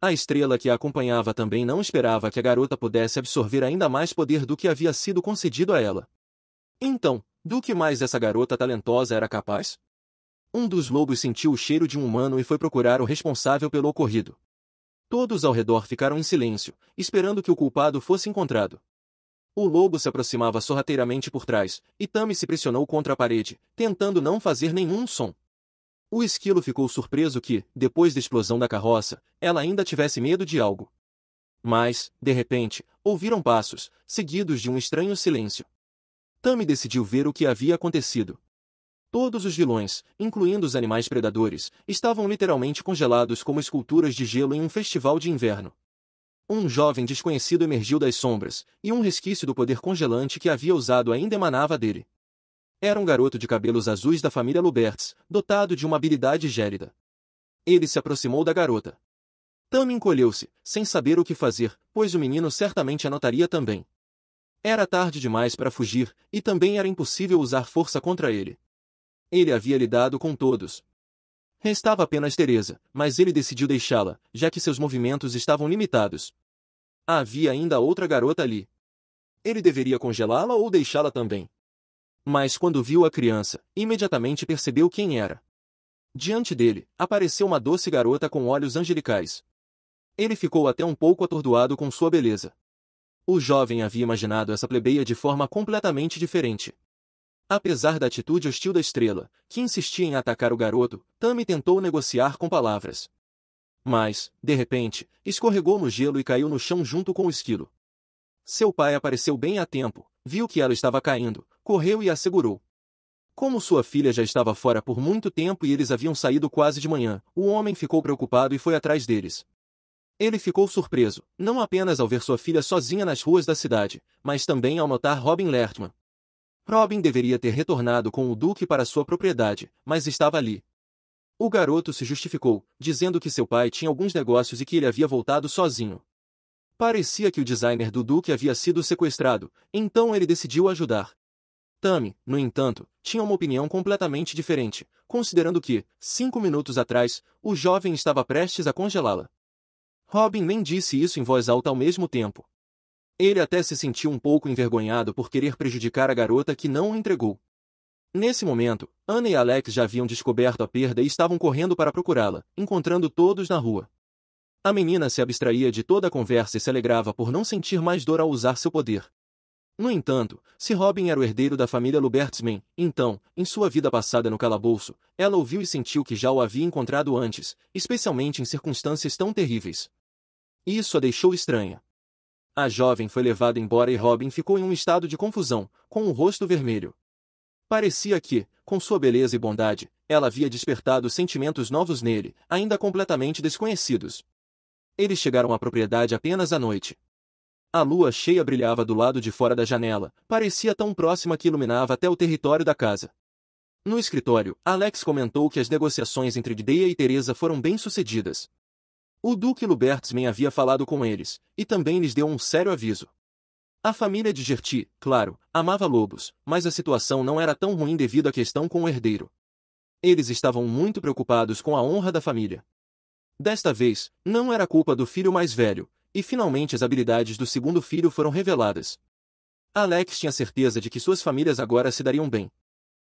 A estrela que a acompanhava também não esperava que a garota pudesse absorver ainda mais poder do que havia sido concedido a ela. Então, do que mais essa garota talentosa era capaz? Um dos lobos sentiu o cheiro de um humano e foi procurar o responsável pelo ocorrido. Todos ao redor ficaram em silêncio, esperando que o culpado fosse encontrado. O lobo se aproximava sorrateiramente por trás, e Tammy se pressionou contra a parede, tentando não fazer nenhum som. O esquilo ficou surpreso que, depois da explosão da carroça, ela ainda tivesse medo de algo. Mas, de repente, ouviram passos, seguidos de um estranho silêncio. Tammy decidiu ver o que havia acontecido. Todos os vilões, incluindo os animais predadores, estavam literalmente congelados como esculturas de gelo em um festival de inverno. Um jovem desconhecido emergiu das sombras, e um resquício do poder congelante que havia usado ainda emanava dele. Era um garoto de cabelos azuis da família Lubertz, dotado de uma habilidade gélida. Ele se aproximou da garota. Tammy encolheu-se, sem saber o que fazer, pois o menino certamente a notaria também. Era tarde demais para fugir, e também era impossível usar força contra ele. Ele havia lidado com todos. Restava apenas Teresa, mas ele decidiu deixá-la, já que seus movimentos estavam limitados. Havia ainda outra garota ali. Ele deveria congelá-la ou deixá-la também? Mas quando viu a criança, imediatamente percebeu quem era. Diante dele, apareceu uma doce garota com olhos angelicais. Ele ficou até um pouco atordoado com sua beleza. O jovem havia imaginado essa plebeia de forma completamente diferente. Apesar da atitude hostil da estrela, que insistia em atacar o garoto, Tami tentou negociar com palavras. Mas, de repente, escorregou no gelo e caiu no chão junto com o esquilo. Seu pai apareceu bem a tempo, viu que ela estava caindo, correu e a segurou. Como sua filha já estava fora por muito tempo e eles haviam saído quase de manhã, o homem ficou preocupado e foi atrás deles. Ele ficou surpreso, não apenas ao ver sua filha sozinha nas ruas da cidade, mas também ao notar Robin Lertman. Robin deveria ter retornado com o Duque para sua propriedade, mas estava ali. O garoto se justificou, dizendo que seu pai tinha alguns negócios e que ele havia voltado sozinho. Parecia que o designer do Duque havia sido sequestrado, então ele decidiu ajudar. Tami, no entanto, tinha uma opinião completamente diferente, considerando que, 5 minutos atrás, o jovem estava prestes a congelá-la. Robin nem disse isso em voz alta ao mesmo tempo. Ele até se sentiu um pouco envergonhado por querer prejudicar a garota que não o entregou. Nesse momento, Anna e Alex já haviam descoberto a perda e estavam correndo para procurá-la, encontrando todos na rua. A menina se abstraía de toda a conversa e se alegrava por não sentir mais dor ao usar seu poder. No entanto, se Robin era o herdeiro da família Lubertsman, então, em sua vida passada no calabouço, ela ouviu e sentiu que já o havia encontrado antes, especialmente em circunstâncias tão terríveis. Isso a deixou estranha. A jovem foi levada embora e Robin ficou em um estado de confusão, com o rosto vermelho. Parecia que, com sua beleza e bondade, ela havia despertado sentimentos novos nele, ainda completamente desconhecidos. Eles chegaram à propriedade apenas à noite. A lua cheia brilhava do lado de fora da janela, parecia tão próxima que iluminava até o território da casa. No escritório, Alex comentou que as negociações entre Dea e Teresa foram bem-sucedidas. O Duque Lubertsman havia falado com eles, e também lhes deu um sério aviso. A família de Gertie, claro, amava lobos, mas a situação não era tão ruim devido à questão com o herdeiro. Eles estavam muito preocupados com a honra da família. Desta vez, não era culpa do filho mais velho, e finalmente as habilidades do segundo filho foram reveladas. Alex tinha certeza de que suas famílias agora se dariam bem.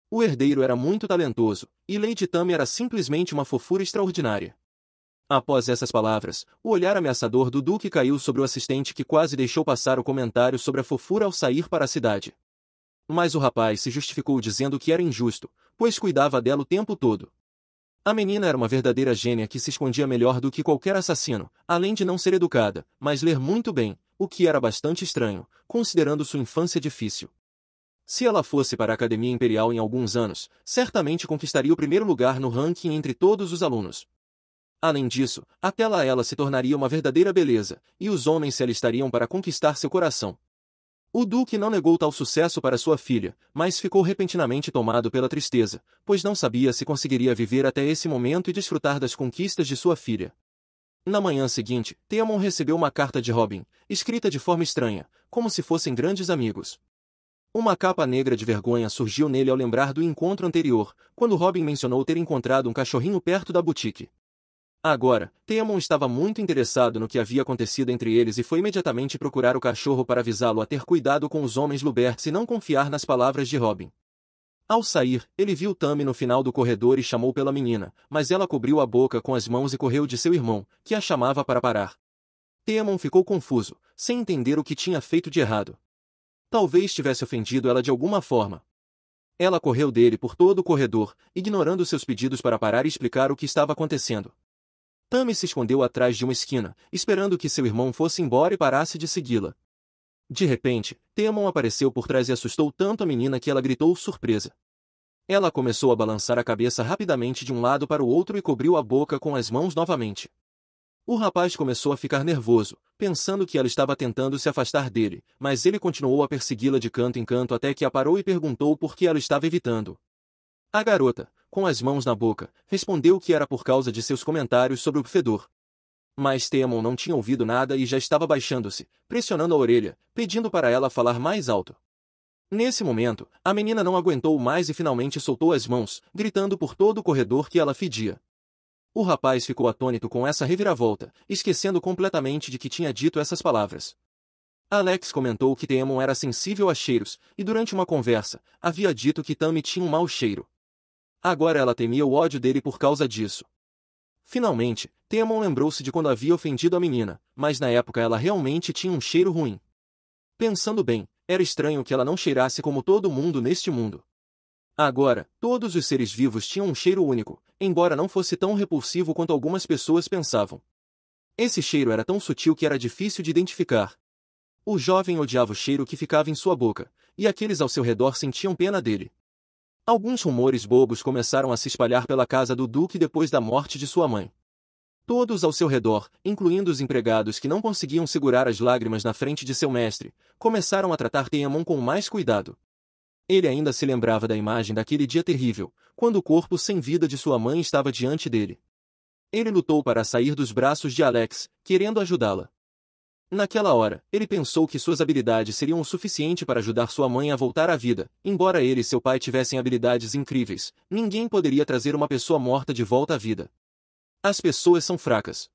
O herdeiro era muito talentoso, e Lady Tami era simplesmente uma fofura extraordinária. Após essas palavras, o olhar ameaçador do Duque caiu sobre o assistente que quase deixou passar o comentário sobre a fofura ao sair para a cidade. Mas o rapaz se justificou dizendo que era injusto, pois cuidava dela o tempo todo. A menina era uma verdadeira gênia que se escondia melhor do que qualquer assassino, além de não ser educada, mas ler muito bem, o que era bastante estranho, considerando sua infância difícil. Se ela fosse para a Academia Imperial em alguns anos, certamente conquistaria o primeiro lugar no ranking entre todos os alunos. Além disso, até lá ela se tornaria uma verdadeira beleza, e os homens se alistariam para conquistar seu coração. O Duque não negou tal sucesso para sua filha, mas ficou repentinamente tomado pela tristeza, pois não sabia se conseguiria viver até esse momento e desfrutar das conquistas de sua filha. Na manhã seguinte, Theamon recebeu uma carta de Robin, escrita de forma estranha, como se fossem grandes amigos. Uma capa negra de vergonha surgiu nele ao lembrar do encontro anterior, quando Robin mencionou ter encontrado um cachorrinho perto da boutique. Agora, Theamon estava muito interessado no que havia acontecido entre eles e foi imediatamente procurar o cachorro para avisá-lo a ter cuidado com os homens Luberts e não confiar nas palavras de Robin. Ao sair, ele viu Tami no final do corredor e chamou pela menina, mas ela cobriu a boca com as mãos e correu de seu irmão, que a chamava para parar. Theamon ficou confuso, sem entender o que tinha feito de errado. Talvez tivesse ofendido ela de alguma forma. Ela correu dele por todo o corredor, ignorando seus pedidos para parar e explicar o que estava acontecendo. Tami se escondeu atrás de uma esquina, esperando que seu irmão fosse embora e parasse de segui-la. De repente, Theamon apareceu por trás e assustou tanto a menina que ela gritou surpresa. Ela começou a balançar a cabeça rapidamente de um lado para o outro e cobriu a boca com as mãos novamente. O rapaz começou a ficar nervoso, pensando que ela estava tentando se afastar dele, mas ele continuou a persegui-la de canto em canto até que a parou e perguntou por que ela estava evitando. A garota, com as mãos na boca, respondeu que era por causa de seus comentários sobre o fedor. Mas Theamon não tinha ouvido nada e já estava baixando-se, pressionando a orelha, pedindo para ela falar mais alto. Nesse momento, a menina não aguentou mais e finalmente soltou as mãos, gritando por todo o corredor que ela fedia. O rapaz ficou atônito com essa reviravolta, esquecendo completamente de que tinha dito essas palavras. Alex comentou que Theamon era sensível a cheiros, e durante uma conversa, havia dito que Tami tinha um mau cheiro. Agora ela temia o ódio dele por causa disso. Finalmente, Temon lembrou-se de quando havia ofendido a menina, mas na época ela realmente tinha um cheiro ruim. Pensando bem, era estranho que ela não cheirasse como todo mundo neste mundo. Agora, todos os seres vivos tinham um cheiro único, embora não fosse tão repulsivo quanto algumas pessoas pensavam. Esse cheiro era tão sutil que era difícil de identificar. O jovem odiava o cheiro que ficava em sua boca, e aqueles ao seu redor sentiam pena dele. Alguns rumores bobos começaram a se espalhar pela casa do Duque depois da morte de sua mãe. Todos ao seu redor, incluindo os empregados que não conseguiam segurar as lágrimas na frente de seu mestre, começaram a tratar Temon com mais cuidado. Ele ainda se lembrava da imagem daquele dia terrível, quando o corpo sem vida de sua mãe estava diante dele. Ele lutou para sair dos braços de Alex, querendo ajudá-la. Naquela hora, ele pensou que suas habilidades seriam o suficiente para ajudar sua mãe a voltar à vida. Embora ele e seu pai tivessem habilidades incríveis, ninguém poderia trazer uma pessoa morta de volta à vida. As pessoas são fracas.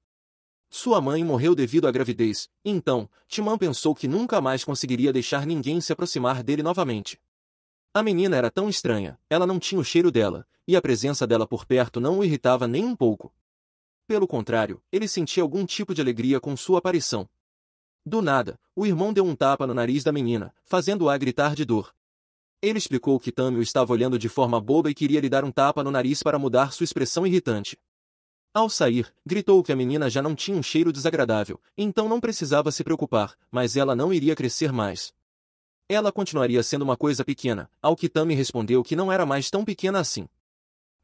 Sua mãe morreu devido à gravidez, então, Timon pensou que nunca mais conseguiria deixar ninguém se aproximar dele novamente. A menina era tão estranha, ela não tinha o cheiro dela, e a presença dela por perto não o irritava nem um pouco. Pelo contrário, ele sentia algum tipo de alegria com sua aparição. Do nada, o irmão deu um tapa no nariz da menina, fazendo-a gritar de dor. Ele explicou que Tami o estava olhando de forma boba e queria lhe dar um tapa no nariz para mudar sua expressão irritante. Ao sair, gritou que a menina já não tinha um cheiro desagradável, então não precisava se preocupar, mas ela não iria crescer mais. Ela continuaria sendo uma coisa pequena, ao que Tami respondeu que não era mais tão pequena assim.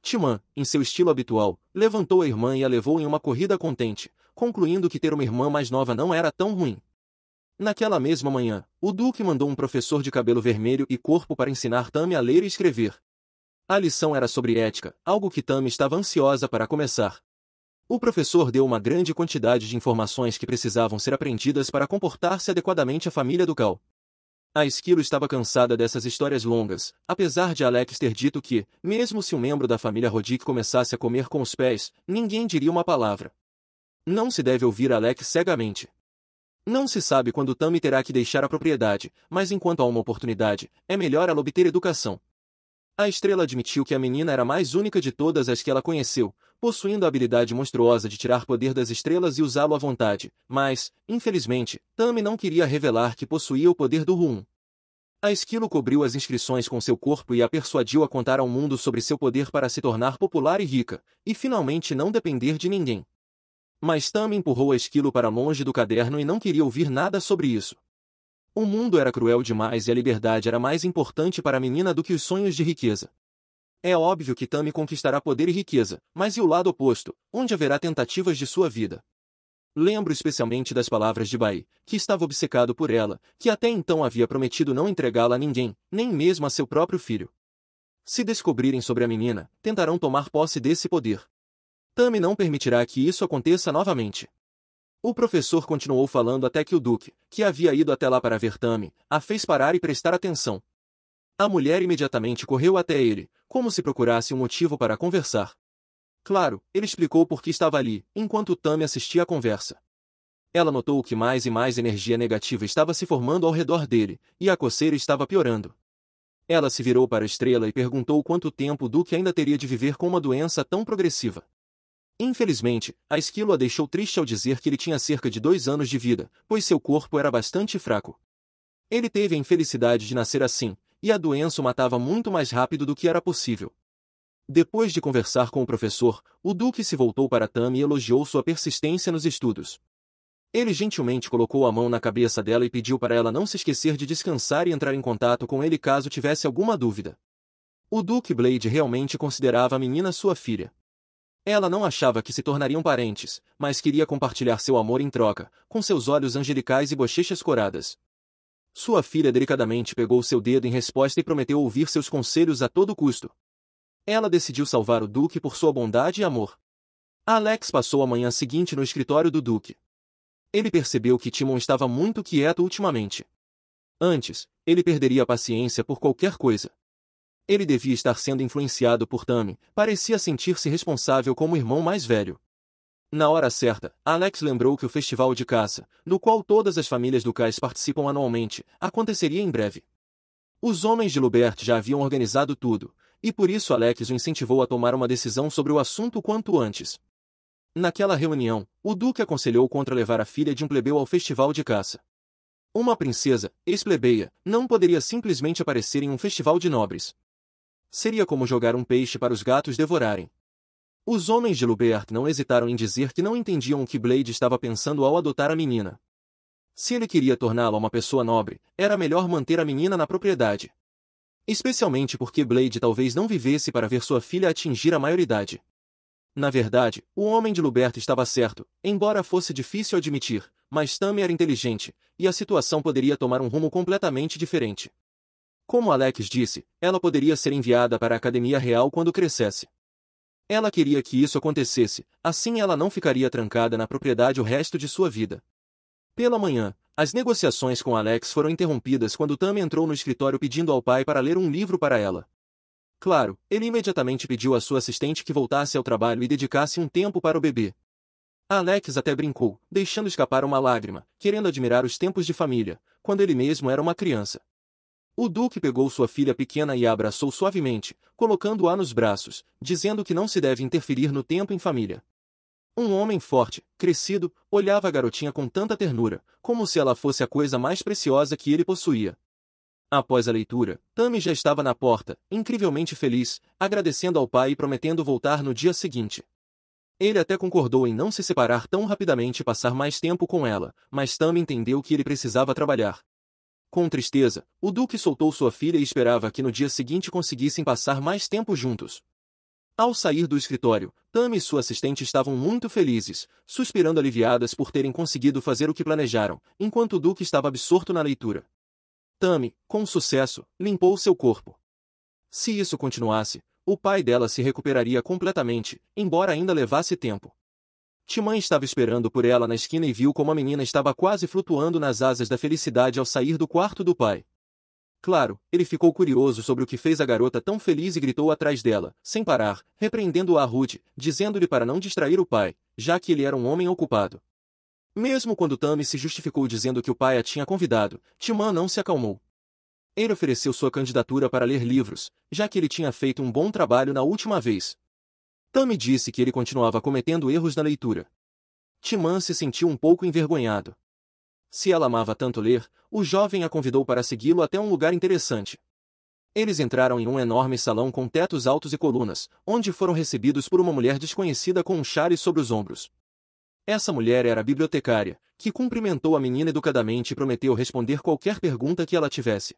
Timon, em seu estilo habitual, levantou a irmã e a levou em uma corrida contente, concluindo que ter uma irmã mais nova não era tão ruim. Naquela mesma manhã, o Duque mandou um professor de cabelo vermelho e corpo para ensinar Tami a ler e escrever. A lição era sobre ética, algo que Tami estava ansiosa para começar. O professor deu uma grande quantidade de informações que precisavam ser aprendidas para comportar-se adequadamente à família do Cal. A Esquilo estava cansada dessas histórias longas, apesar de Alex ter dito que, mesmo se um membro da família Rodic começasse a comer com os pés, ninguém diria uma palavra. Não se deve ouvir Alex cegamente. Não se sabe quando Tami terá que deixar a propriedade, mas enquanto há uma oportunidade, é melhor ela obter educação. A estrela admitiu que a menina era a mais única de todas as que ela conheceu, possuindo a habilidade monstruosa de tirar poder das estrelas e usá-lo à vontade, mas, infelizmente, Tami não queria revelar que possuía o poder do Ruum. A Esquilo cobriu as inscrições com seu corpo e a persuadiu a contar ao mundo sobre seu poder para se tornar popular e rica, e finalmente não depender de ninguém. Mas Tami empurrou a Esquilo para longe do caderno e não queria ouvir nada sobre isso. O mundo era cruel demais e a liberdade era mais importante para a menina do que os sonhos de riqueza. É óbvio que Tami conquistará poder e riqueza, mas e o lado oposto, onde haverá tentativas de sua vida? Lembro especialmente das palavras de Bai, que estava obcecado por ela, que até então havia prometido não entregá-la a ninguém, nem mesmo a seu próprio filho. Se descobrirem sobre a menina, tentarão tomar posse desse poder. Tami não permitirá que isso aconteça novamente. O professor continuou falando até que o Duque, que havia ido até lá para ver Tami, a fez parar e prestar atenção. A mulher imediatamente correu até ele, como se procurasse um motivo para conversar. Claro, ele explicou por que estava ali, enquanto Tami assistia à conversa. Ela notou que mais e mais energia negativa estava se formando ao redor dele, e a coceira estava piorando. Ela se virou para a estrela e perguntou quanto tempo o Duque ainda teria de viver com uma doença tão progressiva. Infelizmente, a Esquilo a deixou triste ao dizer que ele tinha cerca de 2 anos de vida, pois seu corpo era bastante fraco. Ele teve a infelicidade de nascer assim, e a doença o matava muito mais rápido do que era possível. Depois de conversar com o professor, o Duque se voltou para Tami e elogiou sua persistência nos estudos. Ele gentilmente colocou a mão na cabeça dela e pediu para ela não se esquecer de descansar e entrar em contato com ele caso tivesse alguma dúvida. O Duque Blade realmente considerava a menina sua filha. Ela não achava que se tornariam parentes, mas queria compartilhar seu amor em troca, com seus olhos angelicais e bochechas coradas. Sua filha delicadamente pegou seu dedo em resposta e prometeu ouvir seus conselhos a todo custo. Ela decidiu salvar o Duque por sua bondade e amor. Alex passou a manhã seguinte no escritório do Duque. Ele percebeu que Timon estava muito quieto ultimamente. Antes, ele perderia a paciência por qualquer coisa. Ele devia estar sendo influenciado por Tami, parecia sentir-se responsável como o irmão mais velho. Na hora certa, Alex lembrou que o festival de caça, no qual todas as famílias do cais participam anualmente, aconteceria em breve. Os homens de Lubert já haviam organizado tudo, e por isso Alex o incentivou a tomar uma decisão sobre o assunto quanto antes. Naquela reunião, o Duque aconselhou contra levar a filha de um plebeu ao festival de caça. Uma princesa, ex-plebeia, não poderia simplesmente aparecer em um festival de nobres. Seria como jogar um peixe para os gatos devorarem. Os homens de Lubert não hesitaram em dizer que não entendiam o que Blade estava pensando ao adotar a menina. Se ele queria torná-la uma pessoa nobre, era melhor manter a menina na propriedade. Especialmente porque Blade talvez não vivesse para ver sua filha atingir a maioridade. Na verdade, o homem de Lubert estava certo, embora fosse difícil admitir, mas Tammy era inteligente, e a situação poderia tomar um rumo completamente diferente. Como Alex disse, ela poderia ser enviada para a Academia Real quando crescesse. Ela queria que isso acontecesse, assim ela não ficaria trancada na propriedade o resto de sua vida. Pela manhã, as negociações com Alex foram interrompidas quando Tammy entrou no escritório pedindo ao pai para ler um livro para ela. Claro, ele imediatamente pediu à sua assistente que voltasse ao trabalho e dedicasse um tempo para o bebê. Alex até brincou, deixando escapar uma lágrima, querendo admirar os tempos de família, quando ele mesmo era uma criança. O Duque pegou sua filha pequena e a abraçou suavemente, colocando-a nos braços, dizendo que não se deve interferir no tempo em família. Um homem forte, crescido, olhava a garotinha com tanta ternura, como se ela fosse a coisa mais preciosa que ele possuía. Após a leitura, Tammy já estava na porta, incrivelmente feliz, agradecendo ao pai e prometendo voltar no dia seguinte. Ele até concordou em não se separar tão rapidamente e passar mais tempo com ela, mas Tammy entendeu que ele precisava trabalhar. Com tristeza, o Duque soltou sua filha e esperava que no dia seguinte conseguissem passar mais tempo juntos. Ao sair do escritório, Tammy e sua assistente estavam muito felizes, suspirando aliviadas por terem conseguido fazer o que planejaram, enquanto o Duque estava absorto na leitura. Tammy, com sucesso, limpou seu corpo. Se isso continuasse, o pai dela se recuperaria completamente, embora ainda levasse tempo. Timã estava esperando por ela na esquina e viu como a menina estava quase flutuando nas asas da felicidade ao sair do quarto do pai. Claro, ele ficou curioso sobre o que fez a garota tão feliz e gritou atrás dela, sem parar, repreendendo-a rude, dizendo-lhe para não distrair o pai, já que ele era um homem ocupado. Mesmo quando Tammy se justificou dizendo que o pai a tinha convidado, Timã não se acalmou. Ele ofereceu sua candidatura para ler livros, já que ele tinha feito um bom trabalho na última vez. Tammy disse que ele continuava cometendo erros na leitura. Timã se sentiu um pouco envergonhado. Se ela amava tanto ler, o jovem a convidou para segui-lo até um lugar interessante. Eles entraram em um enorme salão com tetos altos e colunas, onde foram recebidos por uma mulher desconhecida com um chale sobre os ombros. Essa mulher era a bibliotecária, que cumprimentou a menina educadamente e prometeu responder qualquer pergunta que ela tivesse.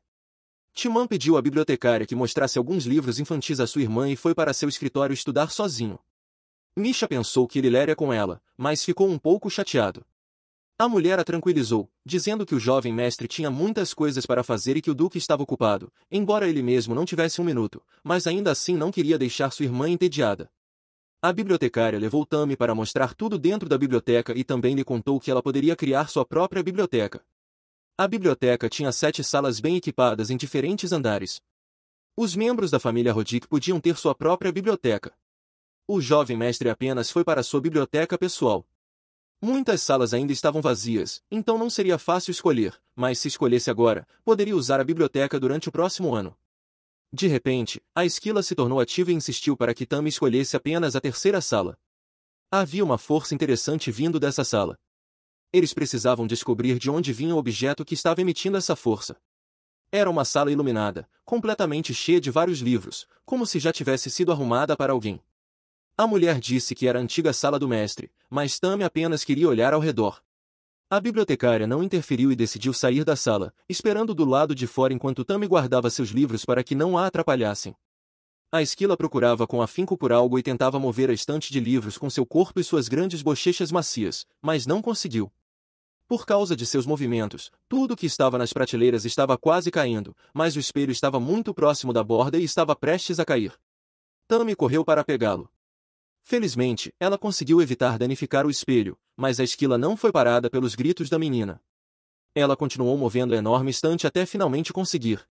Timã pediu à bibliotecária que mostrasse alguns livros infantis à sua irmã e foi para seu escritório estudar sozinho. Misha pensou que ele leria com ela, mas ficou um pouco chateado. A mulher a tranquilizou, dizendo que o jovem mestre tinha muitas coisas para fazer e que o Duque estava ocupado, embora ele mesmo não tivesse um minuto, mas ainda assim não queria deixar sua irmã entediada. A bibliotecária levou Tammy para mostrar tudo dentro da biblioteca e também lhe contou que ela poderia criar sua própria biblioteca. A biblioteca tinha 7 salas bem equipadas em diferentes andares. Os membros da família Rodick podiam ter sua própria biblioteca. O jovem mestre apenas foi para sua biblioteca pessoal. Muitas salas ainda estavam vazias, então não seria fácil escolher, mas se escolhesse agora, poderia usar a biblioteca durante o próximo ano. De repente, a esquila se tornou ativa e insistiu para que Tammy escolhesse apenas a 3ª sala. Havia uma força interessante vindo dessa sala. Eles precisavam descobrir de onde vinha o objeto que estava emitindo essa força. Era uma sala iluminada, completamente cheia de vários livros, como se já tivesse sido arrumada para alguém. A mulher disse que era a antiga sala do mestre, mas Tammy apenas queria olhar ao redor. A bibliotecária não interferiu e decidiu sair da sala, esperando do lado de fora enquanto Tammy guardava seus livros para que não a atrapalhassem. A esquila procurava com afinco por algo e tentava mover a estante de livros com seu corpo e suas grandes bochechas macias, mas não conseguiu. Por causa de seus movimentos, tudo que estava nas prateleiras estava quase caindo, mas o espelho estava muito próximo da borda e estava prestes a cair. Tammy correu para pegá-lo. Felizmente, ela conseguiu evitar danificar o espelho, mas a esquila não foi parada pelos gritos da menina. Ela continuou movendo a enorme estante até finalmente conseguir.